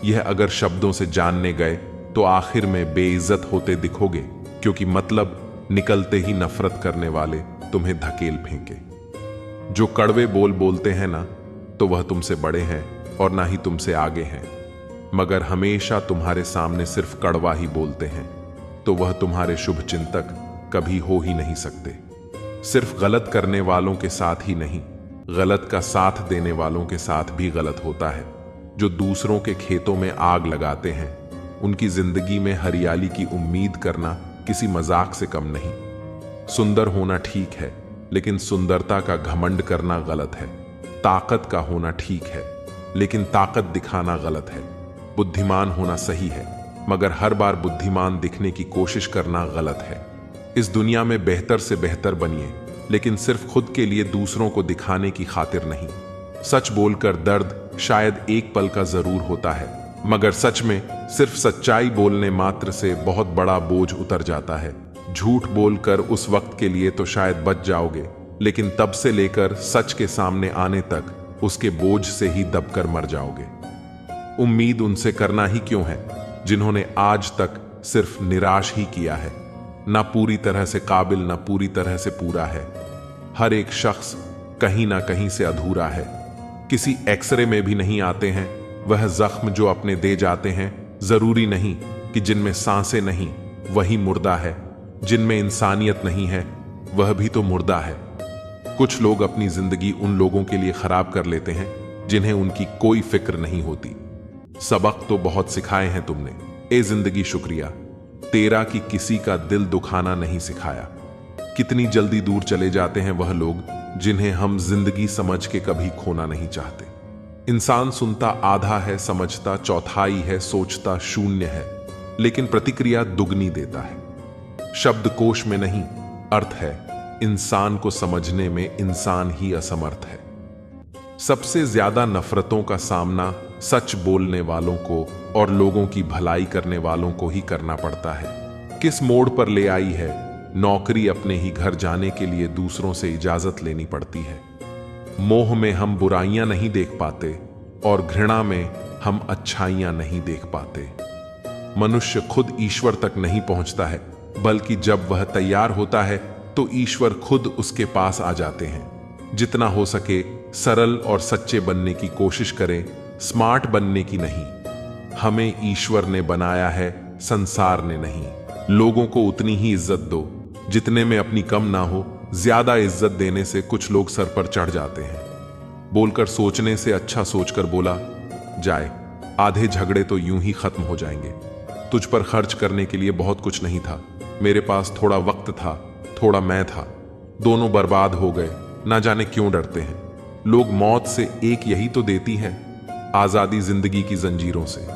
यह अगर शब्दों से जानने गए तो आखिर में बेइज्जत होते दिखोगे, क्योंकि मतलब निकलते ही नफरत करने वाले तुम्हें धकेल फेंके। जो कड़वे बोल बोलते हैं ना, तो वह तुमसे बड़े हैं और ना ही तुमसे आगे हैं, मगर हमेशा तुम्हारे सामने सिर्फ कड़वा ही बोलते हैं, तो वह तुम्हारे शुभ चिंतक कभी हो ही नहीं सकते। सिर्फ गलत करने वालों के साथ ही नहीं, गलत का साथ देने वालों के साथ भी गलत होता है। जो दूसरों के खेतों में आग लगाते हैं, उनकी जिंदगी में हरियाली की उम्मीद करना किसी मजाक से कम नहीं। सुंदर होना ठीक है, लेकिन सुंदरता का घमंड करना गलत है। ताकत का होना ठीक है, लेकिन ताकत दिखाना गलत है। बुद्धिमान होना सही है, मगर हर बार बुद्धिमान दिखने की कोशिश करना गलत है। इस दुनिया में बेहतर से बेहतर बनिए, लेकिन सिर्फ खुद के लिए दूसरों को दिखाने की खातिर नहीं। सच बोलकर दर्द शायद एक पल का जरूर होता है, मगर सच में सिर्फ सच्चाई बोलने मात्र से बहुत बड़ा बोझ उतर जाता है। झूठ बोलकर उस वक्त के लिए तो शायद बच जाओगे, लेकिन तब से लेकर सच के सामने आने तक उसके बोझ से ही दबकर मर जाओगे। उम्मीद उनसे करना ही क्यों है जिन्होंने आज तक सिर्फ निराश ही किया है। ना पूरी तरह से काबिल, ना पूरी तरह से पूरा है। हर एक शख्स कहीं ना कहीं से अधूरा है। किसी एक्सरे में भी नहीं आते हैं वह जख्म जो अपने दे जाते हैं। जरूरी नहीं कि जिनमें सांसें नहीं वही मुर्दा है, जिनमें इंसानियत नहीं है वह भी तो मुर्दा है। कुछ लोग अपनी जिंदगी उन लोगों के लिए खराब कर लेते हैं जिन्हें उनकी कोई फिक्र नहीं होती। सबक तो बहुत सिखाए हैं तुमने, ए जिंदगी शुक्रिया तेरा कि किसी का दिल दुखाना नहीं सिखाया। कितनी जल्दी दूर चले जाते हैं वह लोग जिन्हें हम जिंदगी समझ के कभी खोना नहीं चाहते। इंसान सुनता आधा है, समझता चौथाई है, सोचता शून्य है, लेकिन प्रतिक्रिया दुगनी देता है। शब्दकोश में नहीं अर्थ है, इंसान को समझने में इंसान ही असमर्थ है। सबसे ज्यादा नफरतों का सामना सच बोलने वालों को और लोगों की भलाई करने वालों को ही करना पड़ता है। किस मोड़ पर ले आई है नौकरी, अपने ही घर जाने के लिए दूसरों से इजाजत लेनी पड़ती है। मोह में हम बुराइयां नहीं देख पाते और घृणा में हम अच्छाइयां नहीं देख पाते। मनुष्य खुद ईश्वर तक नहीं पहुंचता है, बल्कि जब वह तैयार होता है तो ईश्वर खुद उसके पास आ जाते हैं। जितना हो सके सरल और सच्चे बनने की कोशिश करें, स्मार्ट बनने की नहीं। हमें ईश्वर ने बनाया है, संसार ने नहीं। लोगों को उतनी ही इज्जत दो जितने में अपनी कम ना हो। ज्यादा इज्जत देने से कुछ लोग सर पर चढ़ जाते हैं। बोलकर सोचने से अच्छा सोचकर बोला जाए, आधे झगड़े तो यूं ही खत्म हो जाएंगे। तुझ पर खर्च करने के लिए बहुत कुछ नहीं था, मेरे पास थोड़ा वक्त था, थोड़ा मैं था, दोनों बर्बाद हो गए। ना जाने क्यों डरते हैं लोग मौत से, एक यही तो देती है, आजादी जिंदगी की जंजीरों से।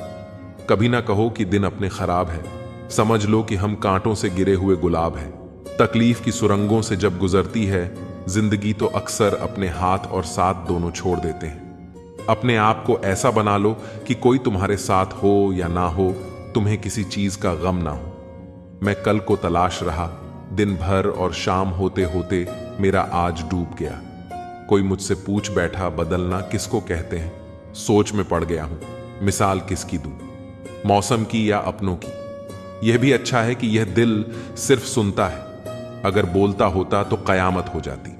कभी ना कहो कि दिन अपने खराब है, समझ लो कि हम कांटों से गिरे हुए गुलाब हैं। तकलीफ की सुरंगों से जब गुजरती है जिंदगी तो अक्सर अपने हाथ और साथ दोनों छोड़ देते हैं। अपने आप को ऐसा बना लो कि कोई तुम्हारे साथ हो या ना हो, तुम्हें किसी चीज का गम ना हो। मैं कल को तलाश रहा, दिन भर और शाम होते होते मेरा आज डूब गया। कोई मुझसे पूछ बैठा बदलना किसको कहते हैं, सोच में पड़ गया हूं, मिसाल किसकी दूं, मौसम की या अपनों की। यह भी अच्छा है कि यह दिल सिर्फ सुनता है, अगर बोलता होता तो कयामत हो जाती।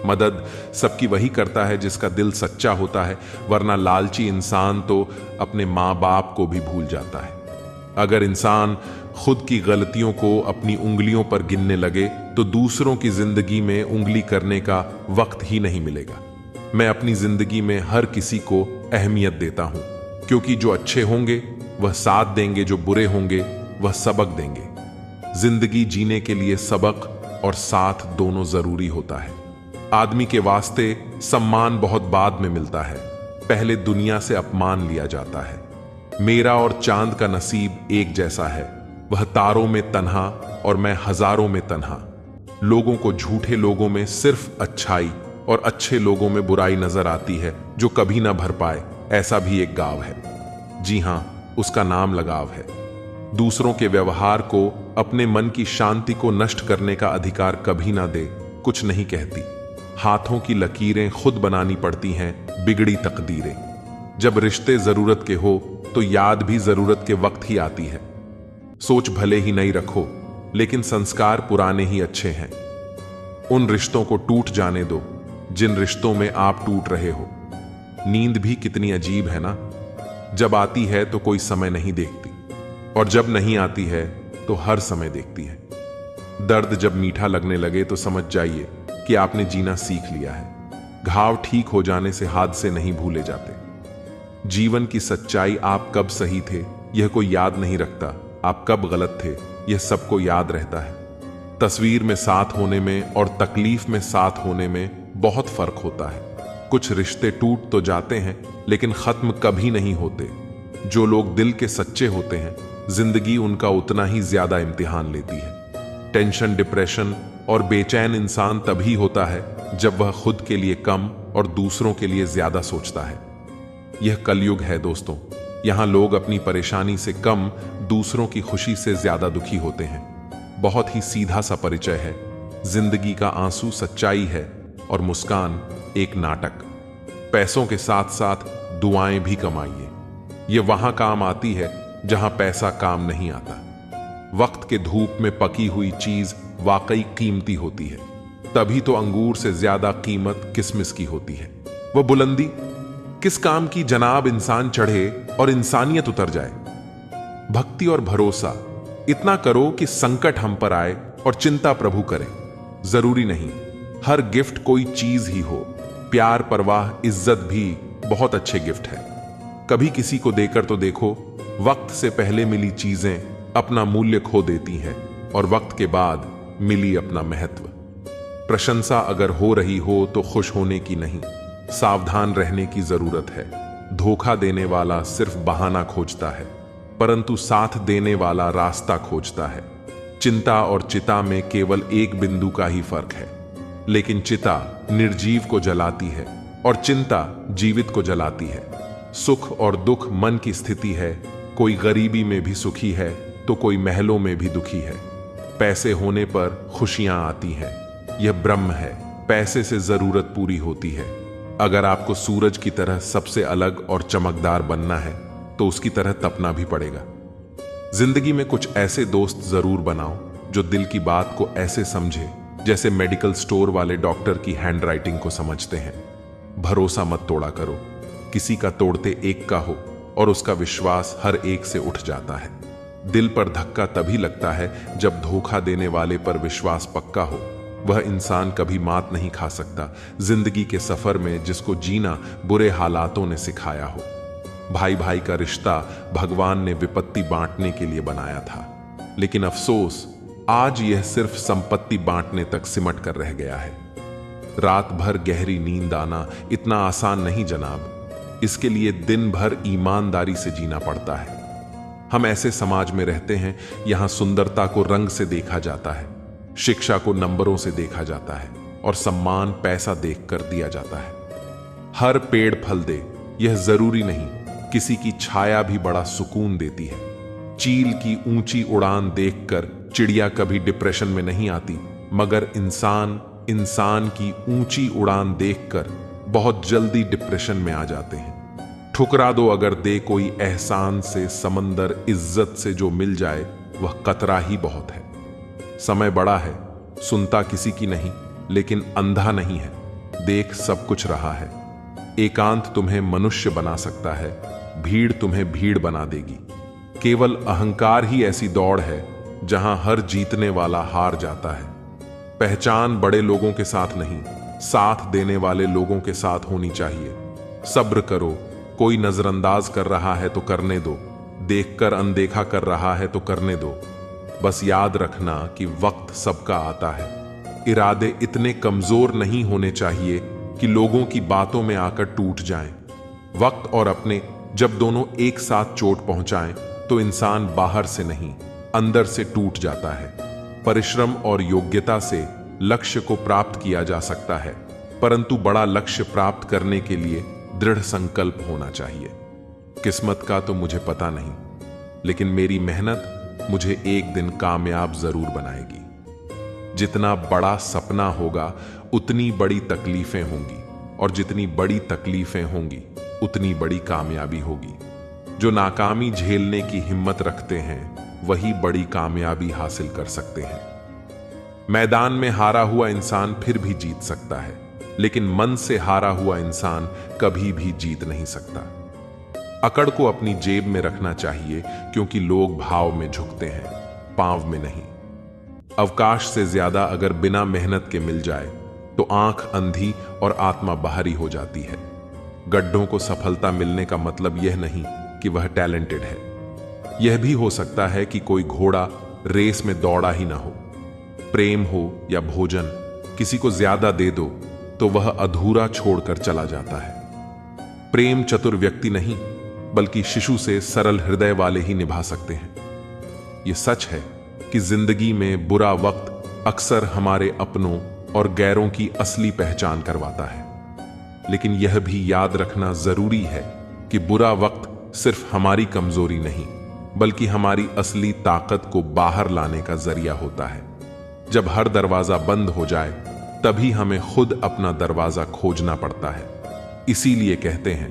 मदद सबकी वही करता है जिसका दिल सच्चा होता है, वरना लालची इंसान तो अपने माँ बाप को भी भूल जाता है। अगर इंसान खुद की गलतियों को अपनी उंगलियों पर गिनने लगे तो दूसरों की जिंदगी में उंगली करने का वक्त ही नहीं मिलेगा। मैं अपनी जिंदगी में हर किसी को अहमियत देता हूं, क्योंकि जो अच्छे होंगे वह साथ देंगे, जो बुरे होंगे वह सबक देंगे। जिंदगी जीने के लिए सबक और साथ दोनों जरूरी होता है। आदमी के वास्ते सम्मान बहुत बाद में मिलता है, पहले दुनिया से अपमान लिया जाता है। मेरा और चांद का नसीब एक जैसा है, वह तारों में तन्हा और मैं हजारों में तन्हा। लोगों को झूठे लोगों में सिर्फ अच्छाई और अच्छे लोगों में बुराई नजर आती है, जो कभी ना भर पाए। ऐसा भी एक गाँव है, जी हां, उसका नाम लगाव है। दूसरों के व्यवहार को, अपने मन की शांति को नष्ट करने का अधिकार कभी ना दे। कुछ नहीं कहती, हाथों की लकीरें खुद बनानी पड़ती हैं, बिगड़ी तकदीरें। जब रिश्ते जरूरत के हो तो याद भी जरूरत के वक्त ही आती है। सोच भले ही नहीं रखो, लेकिन संस्कार पुराने ही अच्छे हैं। उन रिश्तों को टूट जाने दो जिन रिश्तों में आप टूट रहे हो। नींद भी कितनी अजीब है ना, जब आती है तो कोई समय नहीं देखती, और जब नहीं आती है तो हर समय देखती है। दर्द जब मीठा लगने लगे तो समझ जाइए कि आपने जीना सीख लिया है। घाव ठीक हो जाने से हादसे नहीं भूले जाते। जीवन की सच्चाई, आप कब सही थे यह कोई याद नहीं रखता, आप कब गलत थे यह सबको याद रहता है। तस्वीर में साथ होने में और तकलीफ में साथ होने में बहुत फर्क होता है। कुछ रिश्ते टूट तो जाते हैं लेकिन खत्म कभी नहीं होते। जो लोग दिल के सच्चे होते हैं, जिंदगी उनका उतना ही ज्यादा इम्तिहान लेती है। टेंशन, डिप्रेशन और बेचैन इंसान तभी होता है जब वह खुद के लिए कम और दूसरों के लिए ज्यादा सोचता है। यह कलयुग है दोस्तों, यहां लोग अपनी परेशानी से कम, दूसरों की खुशी से ज्यादा दुखी होते हैं। बहुत ही सीधा सा परिचय है, जिंदगी का आंसू सच्चाई है और मुस्कान एक नाटक। पैसों के साथ साथ दुआएं भी कमाइए, यह वहां काम आती है जहां पैसा काम नहीं आता। वक्त के धूप में पकी हुई चीज वाकई कीमती होती है, तभी तो अंगूर से ज्यादा कीमत किसमिस की होती है। वह बुलंदी किस काम की जनाब इंसान चढ़े और इंसानियत उतर जाए। भक्ति और भरोसा इतना करो कि संकट हम पर आए और चिंता प्रभु करे। जरूरी नहीं हर गिफ्ट कोई चीज ही हो, प्यार, परवाह, इज्जत भी बहुत अच्छे गिफ्ट है। कभी किसी को देकर तो देखो, वक्त से पहले मिली चीजें अपना मूल्य खो देती हैं और वक्त के बाद मिली अपना महत्व। प्रशंसा अगर हो रही हो तो खुश होने की नहीं, सावधान रहने की जरूरत है। धोखा देने वाला सिर्फ बहाना खोजता है, परंतु साथ देने वाला रास्ता खोजता है। चिंता और चिता में केवल एक बिंदु का ही फर्क है, लेकिन चिता निर्जीव को जलाती है और चिंता जीवित को जलाती है। सुख और दुख मन की स्थिति है। कोई गरीबी में भी सुखी है तो कोई महलों में भी दुखी है। पैसे होने पर खुशियां आती हैं, यह ब्रह्म है। पैसे से जरूरत पूरी होती है। अगर आपको सूरज की तरह सबसे अलग और चमकदार बनना है तो उसकी तरह तपना भी पड़ेगा। जिंदगी में कुछ ऐसे दोस्त जरूर बनाओ जो दिल की बात को ऐसे समझे जैसे मेडिकल स्टोर वाले डॉक्टर की हैंडराइटिंग को समझते हैं। भरोसा मत तोड़ा करो, किसी का तोड़ते एक का हो और उसका विश्वास हर एक से उठ जाता है। दिल पर धक्का तभी लगता है जब धोखा देने वाले पर विश्वास पक्का हो। वह इंसान कभी मात नहीं खा सकता जिंदगी के सफर में जिसको जीना बुरे हालातों ने सिखाया हो। भाई भाई का रिश्ता भगवान ने विपत्ति बांटने के लिए बनाया था, लेकिन अफसोस आज यह सिर्फ संपत्ति बांटने तक सिमट कर रह गया है। रात भर गहरी नींद आना इतना आसान नहीं जनाब। इसके लिए दिन भर ईमानदारी से जीना पड़ता है। हम ऐसे समाज में रहते हैं यहां सुंदरता को रंग से देखा जाता है, शिक्षा को नंबरों से देखा जाता है और सम्मान पैसा देखकर दिया जाता है। हर पेड़ फल दे यह जरूरी नहीं, किसी की छाया भी बड़ा सुकून देती है। चील की ऊंची उड़ान देखकर चिड़िया कभी डिप्रेशन में नहीं आती, मगर इंसान की ऊंची उड़ान देखकर बहुत जल्दी डिप्रेशन में आ जाते हैं। ठुकरा दो अगर दे कोई एहसान से समंदर, इज्जत से जो मिल जाए वह कतरा ही बहुत है। समय बड़ा है, सुनता किसी की नहीं, लेकिन अंधा नहीं है, देख सब कुछ रहा है। एकांत तुम्हें मनुष्य बना सकता है, भीड़ तुम्हें भीड़ बना देगी। केवल अहंकार ही ऐसी दौड़ है जहां हर जीतने वाला हार जाता है। पहचान बड़े लोगों के साथ नहीं, साथ देने वाले लोगों के साथ होनी चाहिए। सब्र करो, कोई नजरअंदाज कर रहा है तो करने दो, देखकर अनदेखा कर रहा है तो करने दो। बस याद रखना कि वक्त सबका आता है। इरादे इतने कमजोर नहीं होने चाहिए कि लोगों की बातों में आकर टूट जाएं। वक्त और अपने जब दोनों एक साथ चोट पहुंचाएं तो इंसान बाहर से नहीं अंदर से टूट जाता है। परिश्रम और योग्यता से लक्ष्य को प्राप्त किया जा सकता है, परंतु बड़ा लक्ष्य प्राप्त करने के लिए दृढ़ संकल्प होना चाहिए। किस्मत का तो मुझे पता नहीं, लेकिन मेरी मेहनत मुझे एक दिन कामयाब जरूर बनाएगी। जितना बड़ा सपना होगा उतनी बड़ी तकलीफें होंगी, और जितनी बड़ी तकलीफें होंगी उतनी बड़ी कामयाबी होगी। जो नाकामी झेलने की हिम्मत रखते हैं वही बड़ी कामयाबी हासिल कर सकते हैं। मैदान में हारा हुआ इंसान फिर भी जीत सकता है, लेकिन मन से हारा हुआ इंसान कभी भी जीत नहीं सकता। अकड़ को अपनी जेब में रखना चाहिए, क्योंकि लोग भाव में झुकते हैं, पांव में नहीं। अवकाश से ज्यादा अगर बिना मेहनत के मिल जाए तो आंख अंधी और आत्मा बाहरी हो जाती है। गड्ढों को सफलता मिलने का मतलब यह नहीं कि वह टैलेंटेड है। यह भी हो सकता है कि कोई घोड़ा रेस में दौड़ा ही ना हो। प्रेम हो या भोजन, किसी को ज्यादा दे दो तो वह अधूरा छोड़कर चला जाता है। प्रेम चतुर व्यक्ति नहीं, बल्कि शिशु से सरल हृदय वाले ही निभा सकते हैं। यह सच है कि जिंदगी में बुरा वक्त अक्सर हमारे अपनों और गैरों की असली पहचान करवाता है, लेकिन यह भी याद रखना जरूरी है कि बुरा वक्त सिर्फ हमारी कमजोरी नहीं, बल्कि हमारी असली ताकत को बाहर लाने का जरिया होता है। जब हर दरवाजा बंद हो जाए तभी हमें खुद अपना दरवाजा खोजना पड़ता है। इसीलिए कहते हैं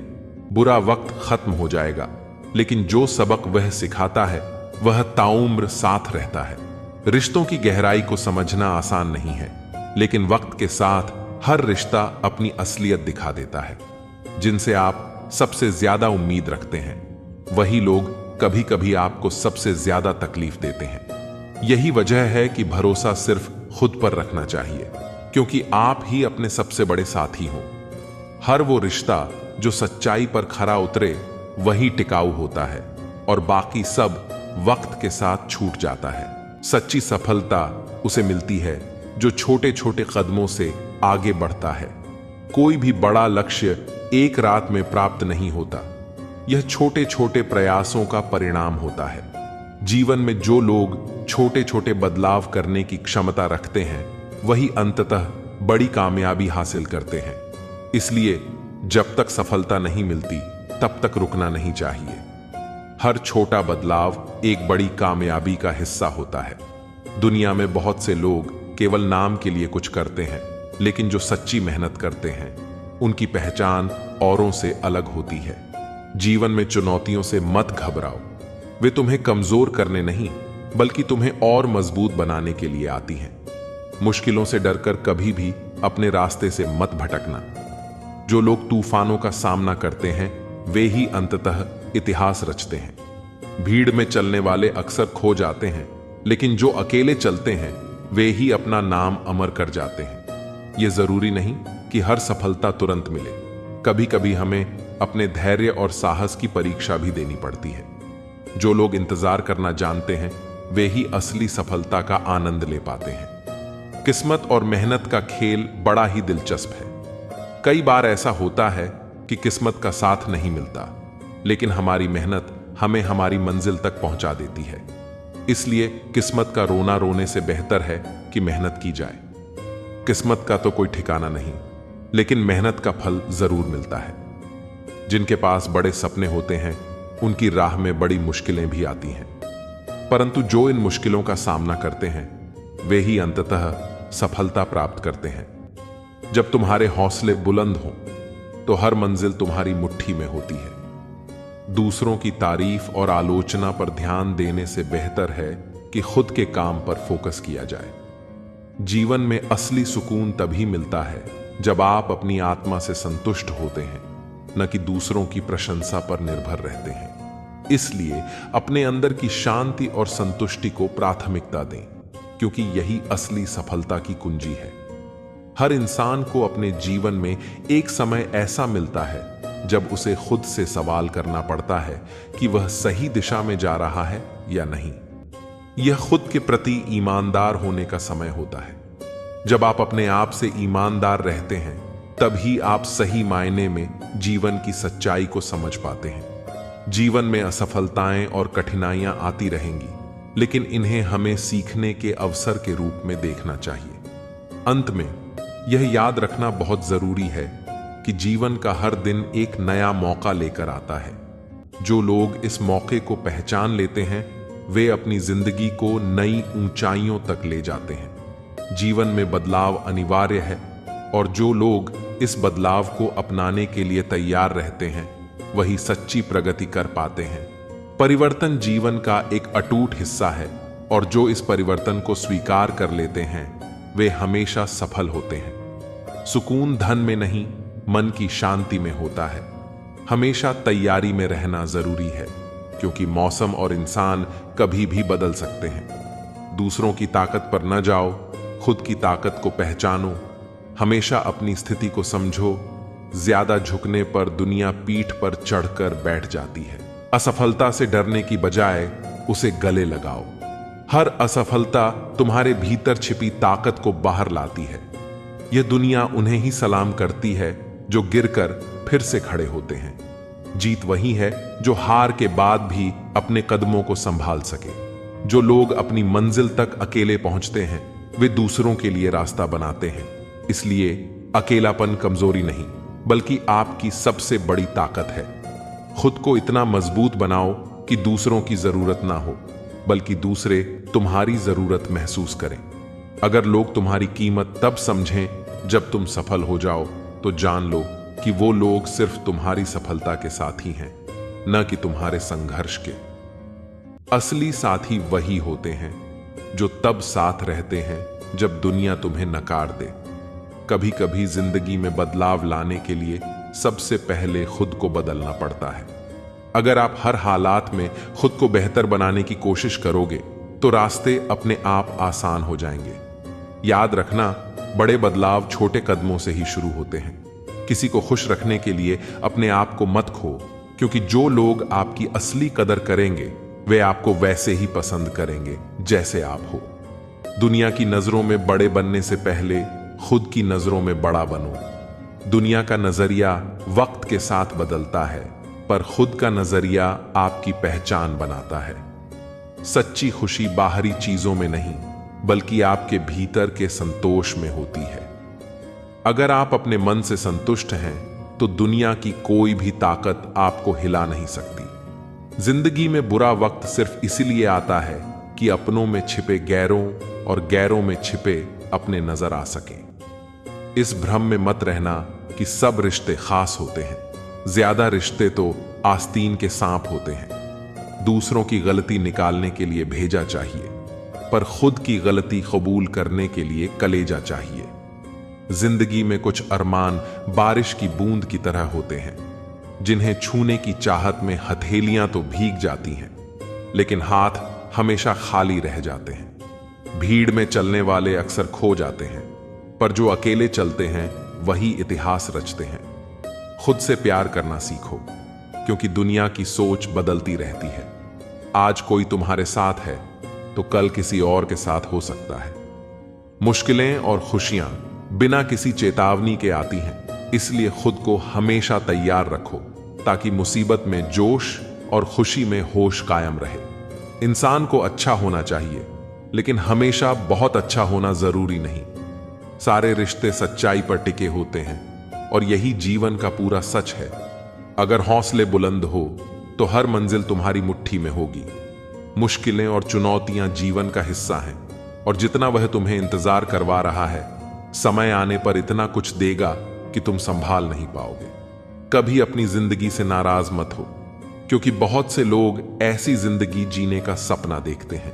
बुरा वक्त खत्म हो जाएगा, लेकिन जो सबक वह सिखाता है वह ताउम्र साथ रहता है। रिश्तों की गहराई को समझना आसान नहीं है, लेकिन वक्त के साथ हर रिश्ता अपनी असलियत दिखा देता है। जिनसे आप सबसे ज्यादा उम्मीद रखते हैं वही लोग कभी कभी आपको सबसे ज्यादा तकलीफ देते हैं। यही वजह है कि भरोसा सिर्फ खुद पर रखना चाहिए, क्योंकि आप ही अपने सबसे बड़े साथी हो। हर वो रिश्ता जो सच्चाई पर खरा उतरे वही टिकाऊ होता है और बाकी सब वक्त के साथ छूट जाता है। सच्ची सफलता उसे मिलती है जो छोटे छोटे कदमों से आगे बढ़ता है। कोई भी बड़ा लक्ष्य एक रात में प्राप्त नहीं होता, यह छोटे छोटे प्रयासों का परिणाम होता है। जीवन में जो लोग छोटे छोटे बदलाव करने की क्षमता रखते हैं वही अंततः बड़ी कामयाबी हासिल करते हैं। इसलिए जब तक सफलता नहीं मिलती तब तक रुकना नहीं चाहिए। हर छोटा बदलाव एक बड़ी कामयाबी का हिस्सा होता है। दुनिया में बहुत से लोग केवल नाम के लिए कुछ करते हैं, लेकिन जो सच्ची मेहनत करते हैं उनकी पहचान औरों से अलग होती है। जीवन में चुनौतियों से मत घबराओ, वे तुम्हें कमजोर करने नहीं बल्कि तुम्हें और मजबूत बनाने के लिए आती हैं। मुश्किलों से डरकर कभी भी अपने रास्ते से मत भटकना। जो लोग तूफानों का सामना करते हैं वे ही अंततः इतिहास रचते हैं। भीड़ में चलने वाले अक्सर खो जाते हैं, लेकिन जो अकेले चलते हैं वे ही अपना नाम अमर कर जाते हैं। यह जरूरी नहीं कि हर सफलता तुरंत मिले, कभी कभी हमें अपने धैर्य और साहस की परीक्षा भी देनी पड़ती है। जो लोग इंतजार करना जानते हैं वे ही असली सफलता का आनंद ले पाते हैं। किस्मत और मेहनत का खेल बड़ा ही दिलचस्प है। कई बार ऐसा होता है कि किस्मत का साथ नहीं मिलता, लेकिन हमारी मेहनत हमें हमारी मंजिल तक पहुंचा देती है। इसलिए किस्मत का रोना रोने से बेहतर है कि मेहनत की जाए। किस्मत का तो कोई ठिकाना नहीं, लेकिन मेहनत का फल जरूर मिलता है। जिनके पास बड़े सपने होते हैं उनकी राह में बड़ी मुश्किलें भी आती हैं, परंतु जो इन मुश्किलों का सामना करते हैं वे ही अंततः सफलता प्राप्त करते हैं। जब तुम्हारे हौसले बुलंद हों तो हर मंजिल तुम्हारी मुट्ठी में होती है। दूसरों की तारीफ और आलोचना पर ध्यान देने से बेहतर है कि खुद के काम पर फोकस किया जाए। जीवन में असली सुकून तभी मिलता है जब आप अपनी आत्मा से संतुष्ट होते हैं, न कि दूसरों की प्रशंसा पर निर्भर रहते हैं। इसलिए अपने अंदर की शांति और संतुष्टि को प्राथमिकता दें, क्योंकि यही असली सफलता की कुंजी है। हर इंसान को अपने जीवन में एक समय ऐसा मिलता है जब उसे खुद से सवाल करना पड़ता है कि वह सही दिशा में जा रहा है या नहीं। यह खुद के प्रति ईमानदार होने का समय होता है। जब आप अपने आप से ईमानदार रहते हैं तभी आप सही मायने में जीवन की सच्चाई को समझ पाते हैं। जीवन में असफलताएं और कठिनाइयां आती रहेंगी, लेकिन इन्हें हमें सीखने के अवसर के रूप में देखना चाहिए। अंत में यह याद रखना बहुत जरूरी है कि जीवन का हर दिन एक नया मौका लेकर आता है। जो लोग इस मौके को पहचान लेते हैं वे अपनी जिंदगी को नई ऊंचाइयों तक ले जाते हैं। जीवन में बदलाव अनिवार्य है और जो लोग इस बदलाव को अपनाने के लिए तैयार रहते हैं वही सच्ची प्रगति कर पाते हैं। परिवर्तन जीवन का एक अटूट हिस्सा है और जो इस परिवर्तन को स्वीकार कर लेते हैं वे हमेशा सफल होते हैं। सुकून धन में नहीं, मन की शांति में होता है। हमेशा तैयारी में रहना जरूरी है, क्योंकि मौसम और इंसान कभी भी बदल सकते हैं। दूसरों की ताकत पर न जाओ, खुद की ताकत को पहचानो। हमेशा अपनी स्थिति को समझो। ज्यादा झुकने पर दुनिया पीठ पर चढ़कर बैठ जाती है। असफलता से डरने की बजाय उसे गले लगाओ। हर असफलता तुम्हारे भीतर छिपी ताकत को बाहर लाती है। यह दुनिया उन्हें ही सलाम करती है जो गिरकर फिर से खड़े होते हैं। जीत वही है जो हार के बाद भी अपने कदमों को संभाल सके। जो लोग अपनी मंजिल तक अकेले पहुंचते हैं वे दूसरों के लिए रास्ता बनाते हैं। इसलिए अकेलापन कमजोरी नहीं बल्कि आपकी सबसे बड़ी ताकत है। खुद को इतना मजबूत बनाओ कि दूसरों की जरूरत ना हो, बल्कि दूसरे तुम्हारी जरूरत महसूस करें। अगर लोग तुम्हारी कीमत तब समझें जब तुम सफल हो जाओ, तो जान लो कि वो लोग सिर्फ तुम्हारी सफलता के साथी हैं, न कि तुम्हारे संघर्ष के। असली साथी वही होते हैं जो तब साथ रहते हैं जब दुनिया तुम्हें नकार दे। कभी कभी जिंदगी में बदलाव लाने के लिए सबसे पहले खुद को बदलना पड़ता है। अगर आप हर हालात में खुद को बेहतर बनाने की कोशिश करोगे तो रास्ते अपने आप आसान हो जाएंगे। याद रखना, बड़े बदलाव छोटे कदमों से ही शुरू होते हैं। किसी को खुश रखने के लिए अपने आप को मत खो, क्योंकि जो लोग आपकी असली कदर करेंगे वे आपको वैसे ही पसंद करेंगे जैसे आप हो। दुनिया की नजरों में बड़े बनने से पहले खुद की नजरों में बड़ा बनो। दुनिया का नजरिया वक्त के साथ बदलता है, पर खुद का नजरिया आपकी पहचान बनाता है। सच्ची खुशी बाहरी चीजों में नहीं, बल्कि आपके भीतर के संतोष में होती है। अगर आप अपने मन से संतुष्ट हैं तो दुनिया की कोई भी ताकत आपको हिला नहीं सकती। जिंदगी में बुरा वक्त सिर्फ इसलिए आता है कि अपनों में छिपे गैरों और गैरों में छिपे अपने नजर आ सकें। इस भ्रम में मत रहना कि सब रिश्ते खास होते हैं। ज्यादा रिश्ते तो आस्तीन के सांप होते हैं। दूसरों की गलती निकालने के लिए भेजा चाहिए, पर खुद की गलती कबूल करने के लिए कलेजा चाहिए। जिंदगी में कुछ अरमान बारिश की बूंद की तरह होते हैं, जिन्हें छूने की चाहत में हथेलियां तो भीग जाती हैं, लेकिन हाथ हमेशा खाली रह जाते हैं। भीड़ में चलने वाले अक्सर खो जाते हैं, पर जो अकेले चलते हैं वही इतिहास रचते हैं। खुद से प्यार करना सीखो, क्योंकि दुनिया की सोच बदलती रहती है। आज कोई तुम्हारे साथ है तो कल किसी और के साथ हो सकता है। मुश्किलें और खुशियां बिना किसी चेतावनी के आती हैं, इसलिए खुद को हमेशा तैयार रखो ताकि मुसीबत में जोश और खुशी में होश कायम रहे। इंसान को अच्छा होना चाहिए, लेकिन हमेशा बहुत अच्छा होना जरूरी नहीं। सारे रिश्ते सच्चाई पर टिके होते हैं और यही जीवन का पूरा सच है। अगर हौसले बुलंद हो तो हर मंजिल तुम्हारी मुट्ठी में होगी। मुश्किलें और चुनौतियां जीवन का हिस्सा हैं, और जितना वह तुम्हें इंतजार करवा रहा है, समय आने पर इतना कुछ देगा कि तुम संभाल नहीं पाओगे। कभी अपनी जिंदगी से नाराज मत हो, क्योंकि बहुत से लोग ऐसी जिंदगी जीने का सपना देखते हैं।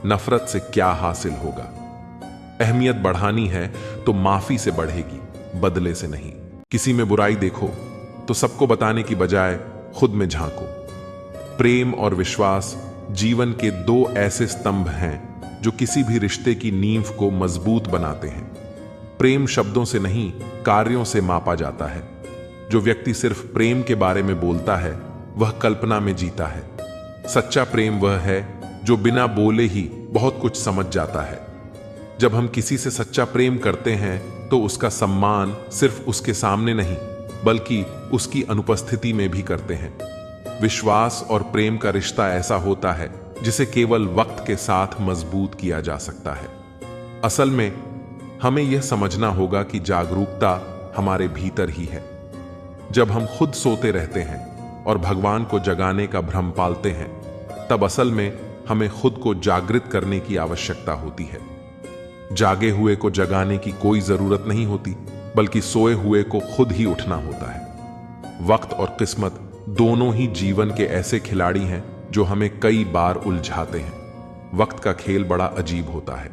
नफरत से क्या हासिल होगा? अहमियत बढ़ानी है तो माफी से बढ़ेगी, बदले से नहीं। किसी में बुराई देखो तो सबको बताने की बजाय खुद में झांको। प्रेम और विश्वास जीवन के दो ऐसे स्तंभ हैं जो किसी भी रिश्ते की नींव को मजबूत बनाते हैं। प्रेम शब्दों से नहीं, कार्यों से मापा जाता है। जो व्यक्ति सिर्फ प्रेम के बारे में बोलता है वह कल्पना में जीता है। सच्चा प्रेम वह है जो बिना बोले ही बहुत कुछ समझ जाता है। जब हम किसी से सच्चा प्रेम करते हैं तो उसका सम्मान सिर्फ उसके सामने नहीं, बल्कि उसकी अनुपस्थिति में भी करते हैं। विश्वास और प्रेम का रिश्ता ऐसा होता है जिसे केवल वक्त के साथ मजबूत किया जा सकता है। असल में हमें यह समझना होगा कि जागरूकता हमारे भीतर ही है। जब हम खुद सोते रहते हैं और भगवान को जगाने का भ्रम पालते हैं, तब असल में हमें खुद को जागृत करने की आवश्यकता होती है। जागे हुए को जगाने की कोई जरूरत नहीं होती, बल्कि सोए हुए को खुद ही उठना होता है। वक्त और किस्मत दोनों ही जीवन के ऐसे खिलाड़ी हैं जो हमें कई बार उलझाते हैं। वक्त का खेल बड़ा अजीब होता है।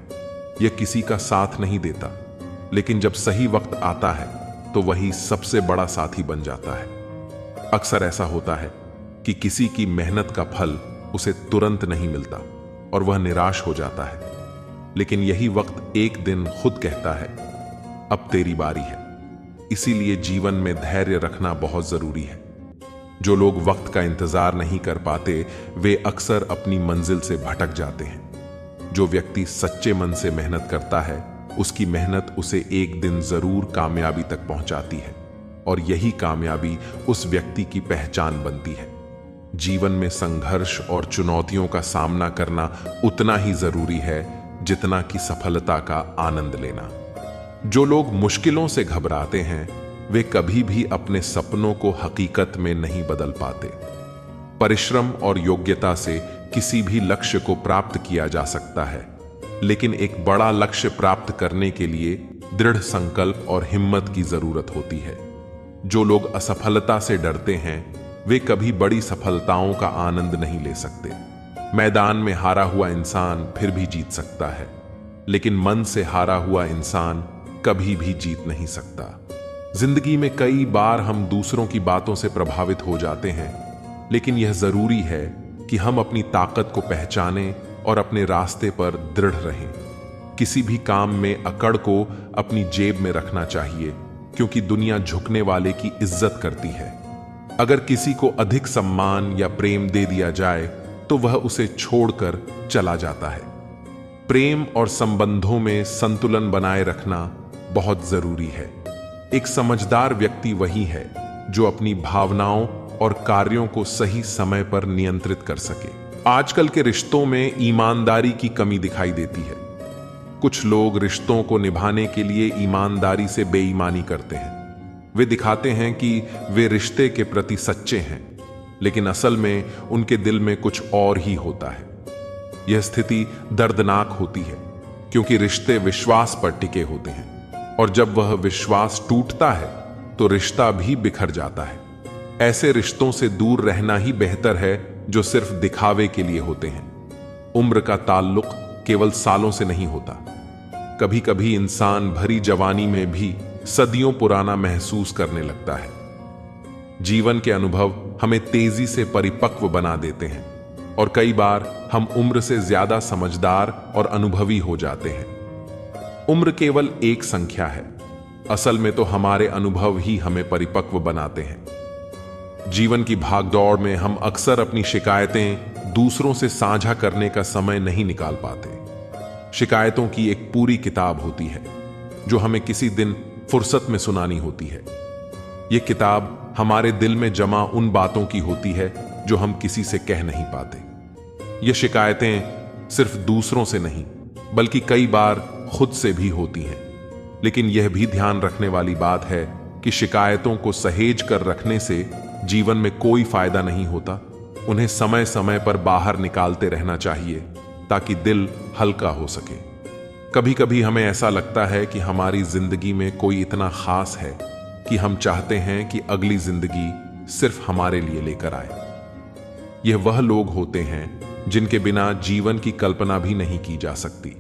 यह किसी का साथ नहीं देता, लेकिन जब सही वक्त आता है तो वही सबसे बड़ा साथी बन जाता है। अक्सर ऐसा होता है कि किसी की मेहनत का फल उसे तुरंत नहीं मिलता और वह निराश हो जाता है, लेकिन यही वक्त एक दिन खुद कहता है, अब तेरी बारी है। इसीलिए जीवन में धैर्य रखना बहुत जरूरी है। जो लोग वक्त का इंतजार नहीं कर पाते, वे अक्सर अपनी मंजिल से भटक जाते हैं। जो व्यक्ति सच्चे मन से मेहनत करता है, उसकी मेहनत उसे एक दिन जरूर कामयाबी तक पहुंचाती है, और यही कामयाबी उस व्यक्ति की पहचान बनती है। जीवन में संघर्ष और चुनौतियों का सामना करना उतना ही जरूरी है जितना कि सफलता का आनंद लेना। जो लोग मुश्किलों से घबराते हैं, वे कभी भी अपने सपनों को हकीकत में नहीं बदल पाते। परिश्रम और योग्यता से किसी भी लक्ष्य को प्राप्त किया जा सकता है, लेकिन एक बड़ा लक्ष्य प्राप्त करने के लिए दृढ़ संकल्प और हिम्मत की जरूरत होती है। जो लोग असफलता से डरते हैं, वे कभी बड़ी सफलताओं का आनंद नहीं ले सकते। मैदान में हारा हुआ इंसान फिर भी जीत सकता है, लेकिन मन से हारा हुआ इंसान कभी भी जीत नहीं सकता। जिंदगी में कई बार हम दूसरों की बातों से प्रभावित हो जाते हैं, लेकिन यह जरूरी है कि हम अपनी ताकत को पहचानें और अपने रास्ते पर दृढ़ रहें। किसी भी काम में अकड़ को अपनी जेब में रखना चाहिए, क्योंकि दुनिया झुकने वाले की इज्जत करती है। अगर किसी को अधिक सम्मान या प्रेम दे दिया जाए तो वह उसे छोड़कर चला जाता है। प्रेम और संबंधों में संतुलन बनाए रखना बहुत जरूरी है। एक समझदार व्यक्ति वही है जो अपनी भावनाओं और कार्यों को सही समय पर नियंत्रित कर सके। आजकल के रिश्तों में ईमानदारी की कमी दिखाई देती है। कुछ लोग रिश्तों को निभाने के लिए ईमानदारी से बेईमानी करते हैं। वे दिखाते हैं कि वे रिश्ते के प्रति सच्चे हैं, लेकिन असल में उनके दिल में कुछ और ही होता है। यह स्थिति दर्दनाक होती है क्योंकि रिश्ते विश्वास पर टिके होते हैं और जब वह विश्वास टूटता है तो रिश्ता भी बिखर जाता है। ऐसे रिश्तों से दूर रहना ही बेहतर है जो सिर्फ दिखावे के लिए होते हैं। उम्र का ताल्लुक केवल सालों से नहीं होता। कभी कभी इंसान भरी जवानी में भी सदियों पुराना महसूस करने लगता है। जीवन के अनुभव हमें तेजी से परिपक्व बना देते हैं और कई बार हम उम्र से ज्यादा समझदार और अनुभवी हो जाते हैं। उम्र केवल एक संख्या है, असल में तो हमारे अनुभव ही हमें परिपक्व बनाते हैं। जीवन की भागदौड़ में हम अक्सर अपनी शिकायतें दूसरों से साझा करने का समय नहीं निकाल पाते। शिकायतों की एक पूरी किताब होती है जो हमें किसी दिन फुर्सत में सुनानी होती है। यह किताब हमारे दिल में जमा उन बातों की होती है जो हम किसी से कह नहीं पाते। ये शिकायतें सिर्फ दूसरों से नहीं बल्कि कई बार खुद से भी होती हैं। लेकिन यह भी ध्यान रखने वाली बात है कि शिकायतों को सहेज कर रखने से जीवन में कोई फायदा नहीं होता। उन्हें समय समय पर बाहर निकालते रहना चाहिए ताकि दिल हल्का हो सके। कभी कभी हमें ऐसा लगता है कि हमारी जिंदगी में कोई इतना खास है कि हम चाहते हैं कि अगली जिंदगी सिर्फ हमारे लिए लेकर आए। यह वह लोग होते हैं जिनके बिना जीवन की कल्पना भी नहीं की जा सकती।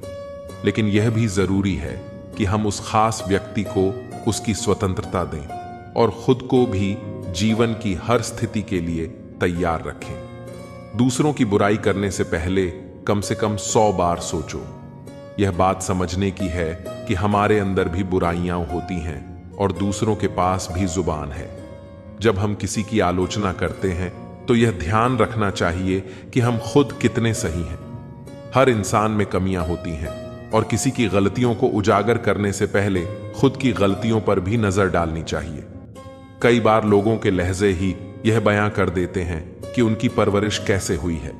लेकिन यह भी जरूरी है कि हम उस खास व्यक्ति को उसकी स्वतंत्रता दें और खुद को भी जीवन की हर स्थिति के लिए तैयार रखें। दूसरों की बुराई करने से पहले कम से कम 100 बार सोचो। यह बात समझने की है कि हमारे अंदर भी बुराइयां होती हैं और दूसरों के पास भी जुबान है। जब हम किसी की आलोचना करते हैं तो यह ध्यान रखना चाहिए कि हम खुद कितने सही हैं। हर इंसान में कमियां होती हैं और किसी की गलतियों को उजागर करने से पहले खुद की गलतियों पर भी नजर डालनी चाहिए। कई बार लोगों के लहजे ही यह बयां कर देते हैं कि उनकी परवरिश कैसे हुई है।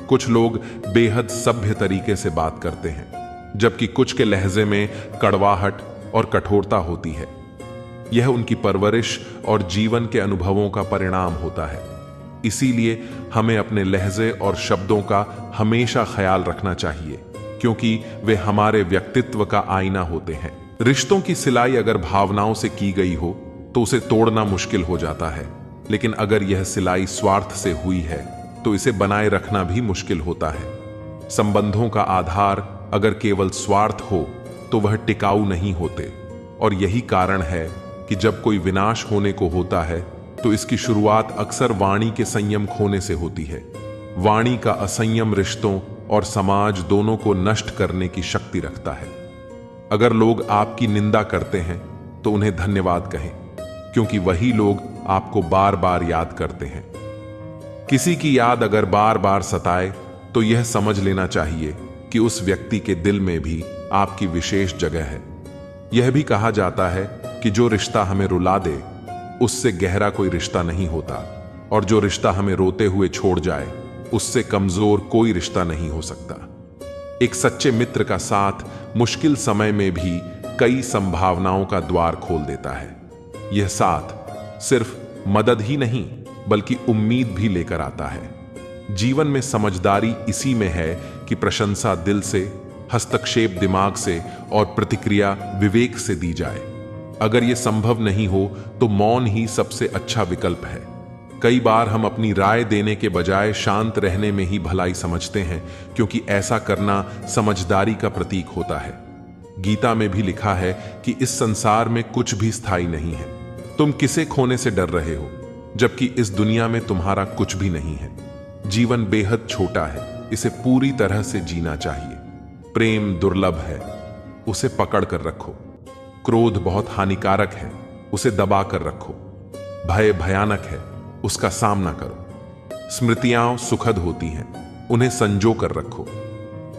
कुछ लोग बेहद सभ्य तरीके से बात करते हैं जबकि कुछ के लहजे में कड़वाहट और कठोरता होती है। यह उनकी परवरिश और जीवन के अनुभवों का परिणाम होता है। इसीलिए हमें अपने लहजे और शब्दों का हमेशा ख्याल रखना चाहिए क्योंकि वे हमारे व्यक्तित्व का आईना होते हैं। रिश्तों की सिलाई अगर भावनाओं से की गई हो तो उसे तोड़ना मुश्किल हो जाता है, लेकिन अगर यह सिलाई स्वार्थ से हुई है तो इसे बनाए रखना भी मुश्किल होता है। संबंधों का आधार अगर केवल स्वार्थ हो तो वह टिकाऊ नहीं होते और यही कारण है कि जब कोई विनाश होने को होता है तो इसकी शुरुआत अक्सर वाणी के संयम खोने से होती है। वाणी का असंयम रिश्तों और समाज दोनों को नष्ट करने की शक्ति रखता है। अगर लोग आपकी निंदा करते हैं तो उन्हें धन्यवाद कहें क्योंकि वही लोग आपको बार बार याद करते हैं। किसी की याद अगर बार बार सताए तो यह समझ लेना चाहिए कि उस व्यक्ति के दिल में भी आपकी विशेष जगह है। यह भी कहा जाता है कि जो रिश्ता हमें रुला दे उससे गहरा कोई रिश्ता नहीं होता और जो रिश्ता हमें रोते हुए छोड़ जाए उससे कमजोर कोई रिश्ता नहीं हो सकता। एक सच्चे मित्र का साथ मुश्किल समय में भी कई संभावनाओं का द्वार खोल देता है। यह साथ सिर्फ मदद ही नहीं बल्कि उम्मीद भी लेकर आता है। जीवन में समझदारी इसी में है कि प्रशंसा दिल से, हस्तक्षेप दिमाग से और प्रतिक्रिया विवेक से दी जाए। अगर यह संभव नहीं हो तो मौन ही सबसे अच्छा विकल्प है। कई बार हम अपनी राय देने के बजाय शांत रहने में ही भलाई समझते हैं क्योंकि ऐसा करना समझदारी का प्रतीक होता है। गीता में भी लिखा है कि इस संसार में कुछ भी स्थायी नहीं है। तुम किसे खोने से डर रहे हो जबकि इस दुनिया में तुम्हारा कुछ भी नहीं है। जीवन बेहद छोटा है, इसे पूरी तरह से जीना चाहिए। प्रेम दुर्लभ है, उसे पकड़ कर रखो। क्रोध बहुत हानिकारक है, उसे दबा कर रखो। भय भयानक है, उसका सामना करो। स्मृतियां सुखद होती हैं, उन्हें संजो कर रखो।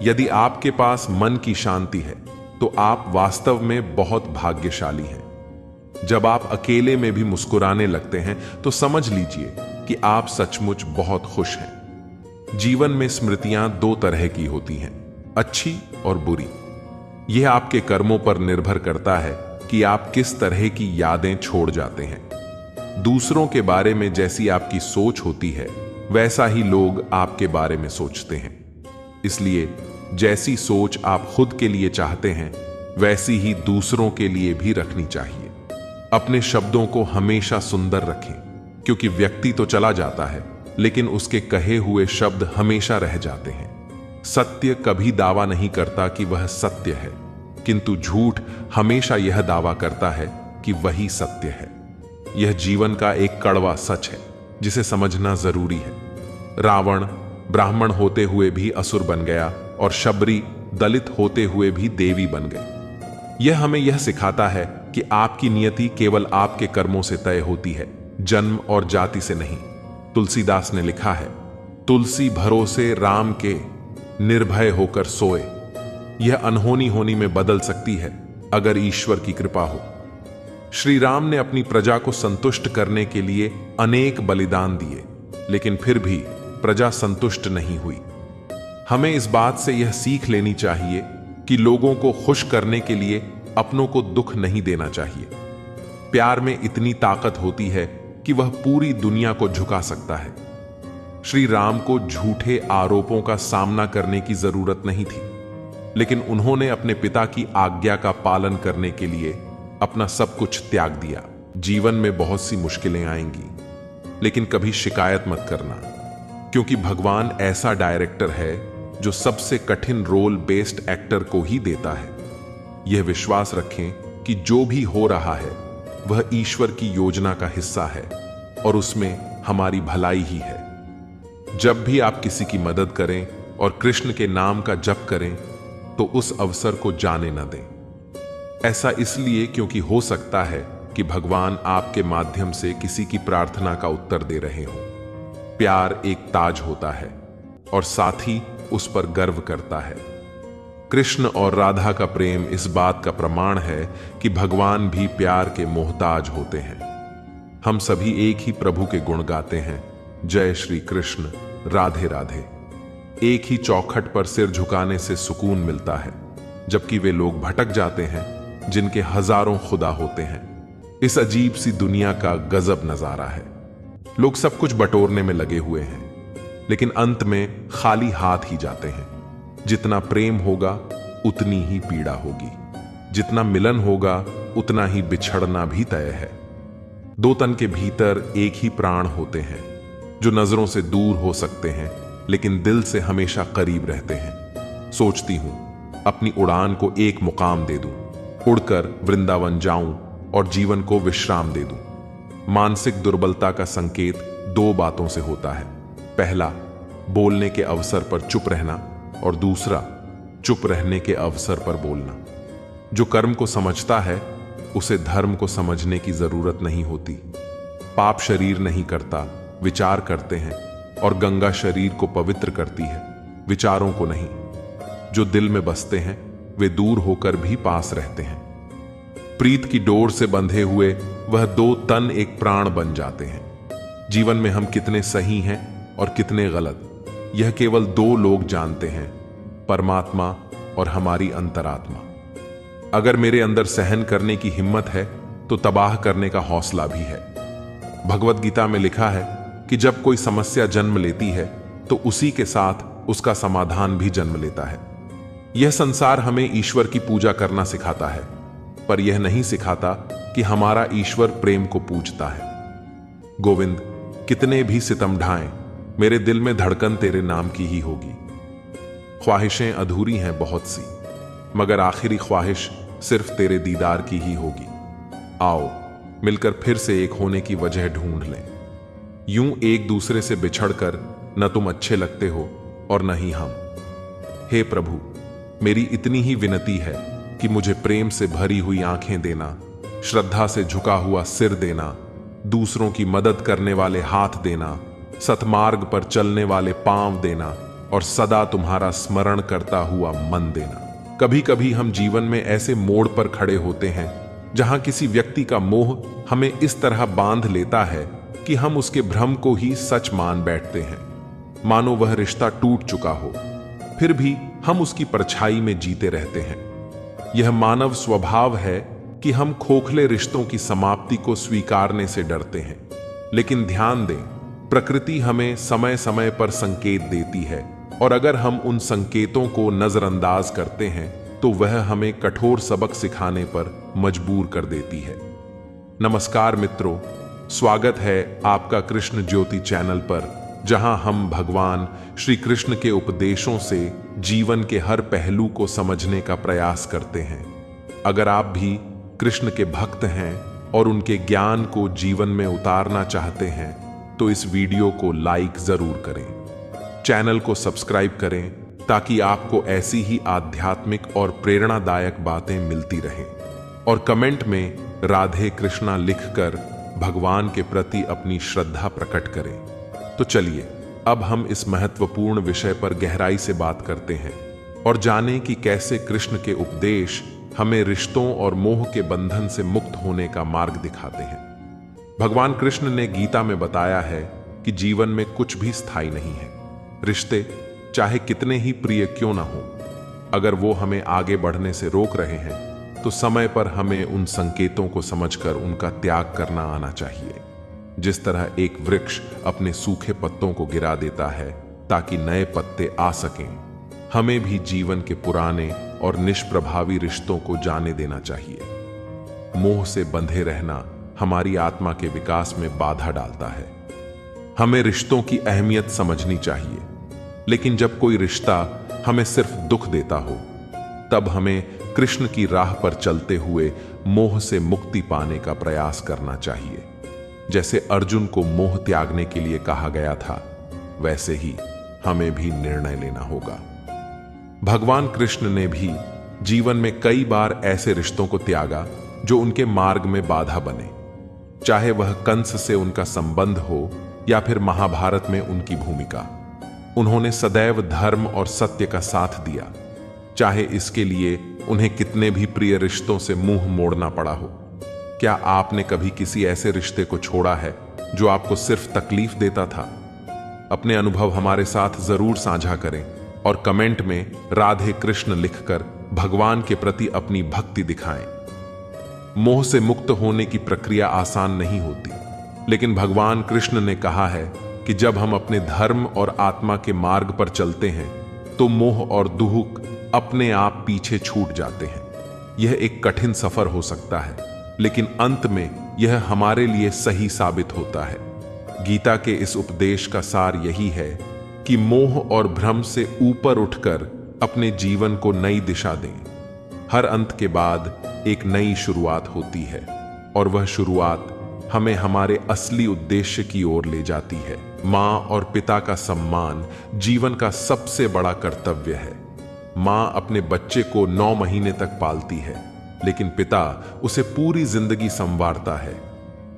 यदि आपके पास मन की शांति है तो आप वास्तव में बहुत भाग्यशाली हैं। जब आप अकेले में भी मुस्कुराने लगते हैं तो समझ लीजिए कि आप सचमुच बहुत खुश हैं। जीवन में स्मृतियां दो तरह की होती हैं, अच्छी और बुरी। यह आपके कर्मों पर निर्भर करता है कि आप किस तरह की यादें छोड़ जाते हैं। दूसरों के बारे में जैसी आपकी सोच होती है वैसा ही लोग आपके बारे में सोचते हैं। इसलिए जैसी सोच आप खुद के लिए चाहते हैं वैसी ही दूसरों के लिए भी रखनी चाहिए। अपने शब्दों को हमेशा सुंदर रखें, क्योंकि व्यक्ति तो चला जाता है लेकिन उसके कहे हुए शब्द हमेशा रह जाते हैं। सत्य कभी दावा नहीं करता कि वह सत्य है, किंतु झूठ हमेशा यह दावा करता है कि वही सत्य है। यह जीवन का एक कड़वा सच है जिसे समझना जरूरी है। रावण ब्राह्मण होते हुए भी असुर बन गया और शबरी दलित होते हुए भी देवी बन गई। यह हमें यह सिखाता है कि आपकी नियति केवल आपके कर्मों से तय होती है, जन्म और जाति से नहीं। तुलसीदास ने लिखा है, तुलसी भरोसे राम के निर्भय होकर सोए। यह अनहोनी होनी में बदल सकती है अगर ईश्वर की कृपा हो। श्री राम ने अपनी प्रजा को संतुष्ट करने के लिए अनेक बलिदान दिए, लेकिन फिर भी प्रजा संतुष्ट नहीं हुई। हमें इस बात से यह सीख लेनी चाहिए कि लोगों को खुश करने के लिए अपनों को दुख नहीं देना चाहिए। प्यार में इतनी ताकत होती है कि वह पूरी दुनिया को झुका सकता है। श्री राम को झूठे आरोपों का सामना करने की जरूरत नहीं थी, लेकिन उन्होंने अपने पिता की आज्ञा का पालन करने के लिए अपना सब कुछ त्याग दिया। जीवन में बहुत सी मुश्किलें आएंगी, लेकिन कभी शिकायत मत करना, क्योंकि भगवान ऐसा डायरेक्टर है जो सबसे कठिन रोल बेस्ड एक्टर को ही देता है। यह विश्वास रखें कि जो भी हो रहा है वह ईश्वर की योजना का हिस्सा है और उसमें हमारी भलाई ही है। जब भी आप किसी की मदद करें और कृष्ण के नाम का जप करें तो उस अवसर को जाने न दें। ऐसा इसलिए क्योंकि हो सकता है कि भगवान आपके माध्यम से किसी की प्रार्थना का उत्तर दे रहे हों। प्यार एक ताज होता है और साथ ही उस पर गर्व करता है। कृष्ण और राधा का प्रेम इस बात का प्रमाण है कि भगवान भी प्यार के मोहताज होते हैं। हम सभी एक ही प्रभु के गुण गाते हैं, जय श्री कृष्ण, राधे राधे। एक ही चौखट पर सिर झुकाने से सुकून मिलता है, जबकि वे लोग भटक जाते हैं जिनके हजारों खुदा होते हैं। इस अजीब सी दुनिया का गजब नजारा है। लोग सब कुछ बटोरने में लगे हुए हैं, लेकिन अंत में खाली हाथ ही जाते हैं। जितना प्रेम होगा उतनी ही पीड़ा होगी, जितना मिलन होगा उतना ही बिछड़ना भी तय है। दो तन के भीतर एक ही प्राण होते हैं जो नजरों से दूर हो सकते हैं लेकिन दिल से हमेशा करीब रहते हैं। सोचती हूं अपनी उड़ान को एक मुकाम दे दूं, उड़कर वृंदावन जाऊं और जीवन को विश्राम दे दूं। मानसिक दुर्बलता का संकेत दो बातों से होता है। पहला, बोलने के अवसर पर चुप रहना, और दूसरा, चुप रहने के अवसर पर बोलना। जो कर्म को समझता है उसे धर्म को समझने की जरूरत नहीं होती। पाप शरीर नहीं करता, विचार करते हैं, और गंगा शरीर को पवित्र करती है, विचारों को नहीं। जो दिल में बसते हैं वे दूर होकर भी पास रहते हैं। प्रीत की डोर से बंधे हुए वह दो तन एक प्राण बन जाते हैं। जीवन में हम कितने सही हैं और कितने गलत, यह केवल दो लोग जानते हैं, परमात्मा और हमारी अंतरात्मा। अगर मेरे अंदर सहन करने की हिम्मत है तो तबाह करने का हौसला भी है। भगवत गीता में लिखा है कि जब कोई समस्या जन्म लेती है तो उसी के साथ उसका समाधान भी जन्म लेता है। यह संसार हमें ईश्वर की पूजा करना सिखाता है, पर यह नहीं सिखाता कि हमारा ईश्वर प्रेम को पूजता है। गोविंद, कितने भी सितम ढाएं, मेरे दिल में धड़कन तेरे नाम की ही होगी। ख्वाहिशें अधूरी हैं बहुत सी, मगर आखिरी ख्वाहिश सिर्फ तेरे दीदार की ही होगी। आओ मिलकर फिर से एक होने की वजह ढूंढ लें। यूं एक दूसरे से बिछड़कर न तुम अच्छे लगते हो और न ही हम। हे प्रभु, मेरी इतनी ही विनती है कि मुझे प्रेम से भरी हुई आंखें देना, श्रद्धा से झुका हुआ सिर देना, दूसरों की मदद करने वाले हाथ देना, सतमार्ग पर चलने वाले पांव देना और सदा तुम्हारा स्मरण करता हुआ मन देना। कभी कभी हम जीवन में ऐसे मोड़ पर खड़े होते हैं जहां किसी व्यक्ति का मोह हमें इस तरह बांध लेता है कि हम उसके भ्रम को ही सच मान बैठते हैं, मानो वह रिश्ता टूट चुका हो। फिर भी हम उसकी परछाई में जीते रहते हैं। यह मानव स्वभाव है कि हम खोखले रिश्तों की समाप्ति को स्वीकारने से डरते हैं। लेकिन ध्यान दें, प्रकृति हमें समय समय पर संकेत देती है और अगर हम उन संकेतों को नजरअंदाज करते हैं तो वह हमें कठोर सबक सिखाने पर मजबूर कर देती है। नमस्कार मित्रों, स्वागत है आपका कृष्ण ज्योति चैनल पर, जहां हम भगवान श्री कृष्ण के उपदेशों से जीवन के हर पहलू को समझने का प्रयास करते हैं। अगर आप भी कृष्ण के भक्त हैं और उनके ज्ञान को जीवन में उतारना चाहते हैं तो इस वीडियो को लाइक जरूर करें, चैनल को सब्सक्राइब करें ताकि आपको ऐसी ही आध्यात्मिक और प्रेरणादायक बातें मिलती रहें, और कमेंट में राधे कृष्णा लिखकर भगवान के प्रति अपनी श्रद्धा प्रकट करें। तो चलिए अब हम इस महत्वपूर्ण विषय पर गहराई से बात करते हैं और जानें कि कैसे कृष्ण के उपदेश हमें रिश्तों और मोह के बंधन से मुक्त होने का मार्ग दिखाते हैं। भगवान कृष्ण ने गीता में बताया है कि जीवन में कुछ भी स्थायी नहीं है। रिश्ते चाहे कितने ही प्रिय क्यों ना हो, अगर वो हमें आगे बढ़ने से रोक रहे हैं तो समय पर हमें उन संकेतों को समझकर उनका त्याग करना आना चाहिए। जिस तरह एक वृक्ष अपने सूखे पत्तों को गिरा देता है ताकि नए पत्ते आ सकें, हमें भी जीवन के पुराने और निष्प्रभावी रिश्तों को जाने देना चाहिए। मोह से बंधे रहना हमारी आत्मा के विकास में बाधा डालता है। हमें रिश्तों की अहमियत समझनी चाहिए, लेकिन जब कोई रिश्ता हमें सिर्फ दुख देता हो तब हमें कृष्ण की राह पर चलते हुए मोह से मुक्ति पाने का प्रयास करना चाहिए। जैसे अर्जुन को मोह त्यागने के लिए कहा गया था, वैसे ही हमें भी निर्णय लेना होगा। भगवान कृष्ण ने भी जीवन में कई बार ऐसे रिश्तों को त्यागा जो उनके मार्ग में बाधा बने, चाहे वह कंस से उनका संबंध हो या फिर महाभारत में उनकी भूमिका। उन्होंने सदैव धर्म और सत्य का साथ दिया, चाहे इसके लिए उन्हें कितने भी प्रिय रिश्तों से मुंह मोड़ना पड़ा हो। क्या आपने कभी किसी ऐसे रिश्ते को छोड़ा है जो आपको सिर्फ तकलीफ देता था? अपने अनुभव हमारे साथ जरूर साझा करें और कमेंट में राधे कृष्ण लिखकर भगवान के प्रति अपनी भक्ति दिखाएं। मोह से मुक्त होने की प्रक्रिया आसान नहीं होती, लेकिन भगवान कृष्ण ने कहा है कि जब हम अपने धर्म और आत्मा के मार्ग पर चलते हैं तो मोह और दुख अपने आप पीछे छूट जाते हैं। यह एक कठिन सफर हो सकता है, लेकिन अंत में यह हमारे लिए सही साबित होता है। गीता के इस उपदेश का सार यही है कि मोह और भ्रम से ऊपर उठकर अपने जीवन को नई दिशा दें। हर अंत के बाद एक नई शुरुआत होती है और वह शुरुआत हमें हमारे असली उद्देश्य की ओर ले जाती है। माँ और पिता का सम्मान जीवन का सबसे बड़ा कर्तव्य है। माँ अपने बच्चे को 9 महीने तक पालती है, लेकिन पिता उसे पूरी जिंदगी संवारता है।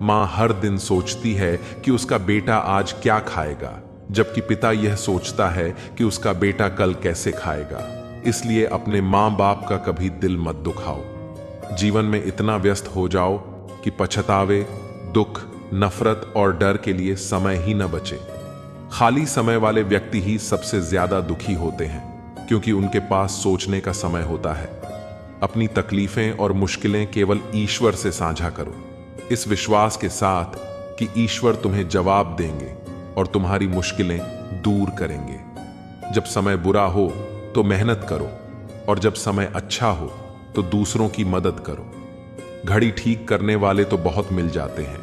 माँ हर दिन सोचती है कि उसका बेटा आज क्या खाएगा, जबकि पिता यह सोचता है कि उसका बेटा कल कैसे खाएगा। इसलिए अपने माँ बाप का कभी दिल मत दुखाओ। जीवन में इतना व्यस्त हो जाओ कि पछतावे, दुख, नफरत और डर के लिए समय ही न बचे। खाली समय वाले व्यक्ति ही सबसे ज्यादा दुखी होते हैं, क्योंकि उनके पास सोचने का समय होता है। अपनी तकलीफें और मुश्किलें केवल ईश्वर से साझा करो, इस विश्वास के साथ कि ईश्वर तुम्हें जवाब देंगे और तुम्हारी मुश्किलें दूर करेंगे। जब समय बुरा हो तो मेहनत करो, और जब समय अच्छा हो तो दूसरों की मदद करो। घड़ी ठीक करने वाले तो बहुत मिल जाते हैं,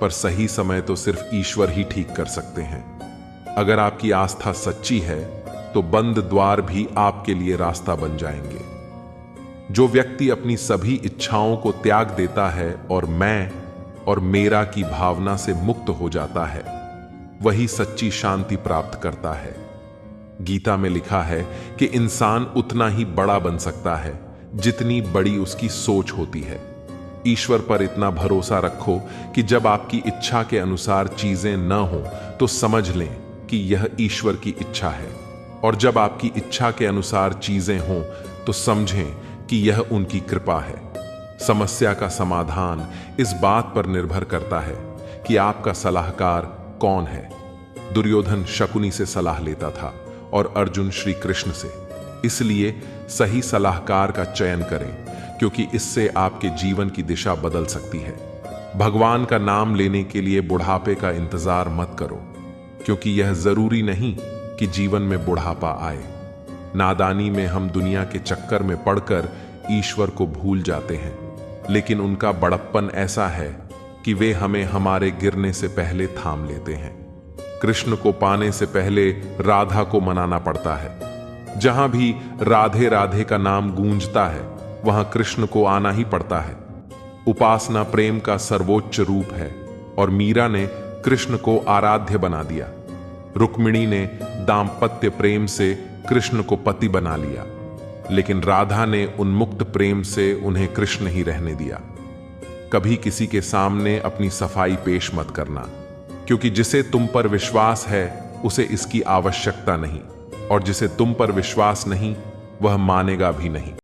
पर सही समय तो सिर्फ ईश्वर ही ठीक कर सकते हैं। अगर आपकी आस्था सच्ची है तो बंद द्वार भी आपके लिए रास्ता बन जाएंगे। जो व्यक्ति अपनी सभी इच्छाओं को त्याग देता है और मैं और मेरा की भावना से मुक्त हो जाता है, वही सच्ची शांति प्राप्त करता है। गीता में लिखा है कि इंसान उतना ही बड़ा बन सकता है जितनी बड़ी उसकी सोच होती है। ईश्वर पर इतना भरोसा रखो कि जब आपकी इच्छा के अनुसार चीजें न हो तो समझ लें कि यह ईश्वर की इच्छा है, और जब आपकी इच्छा के अनुसार चीजें हों तो समझें कि यह उनकी कृपा है। समस्या का समाधान इस बात पर निर्भर करता है कि आपका सलाहकार कौन है। दुर्योधन शकुनी से सलाह लेता था और अर्जुन श्री कृष्ण से। इसलिए सही सलाहकार का चयन करें, क्योंकि इससे आपके जीवन की दिशा बदल सकती है। भगवान का नाम लेने के लिए बुढ़ापे का इंतजार मत करो, क्योंकि यह जरूरी नहीं कि जीवन में बुढ़ापा आए। नादानी में हम दुनिया के चक्कर में पड़कर ईश्वर को भूल जाते हैं, लेकिन उनका बड़प्पन ऐसा है कि वे हमें हमारे गिरने से पहले थाम लेते हैं। कृष्ण को पाने से पहले राधा को मनाना पड़ता है। जहां भी राधे राधे का नाम गूंजता है, वहां कृष्ण को आना ही पड़ता है। उपासना प्रेम का सर्वोच्च रूप है, और मीरा ने कृष्ण को आराध्य बना दिया। रुक्मिणी ने दाम्पत्य प्रेम से कृष्ण को पति बना लिया, लेकिन राधा ने उन्मुक्त प्रेम से उन्हें कृष्ण ही रहने दिया। कभी किसी के सामने अपनी सफाई पेश मत करना, क्योंकि जिसे तुम पर विश्वास है उसे इसकी आवश्यकता नहीं, और जिसे तुम पर विश्वास नहीं वह मानेगा भी नहीं।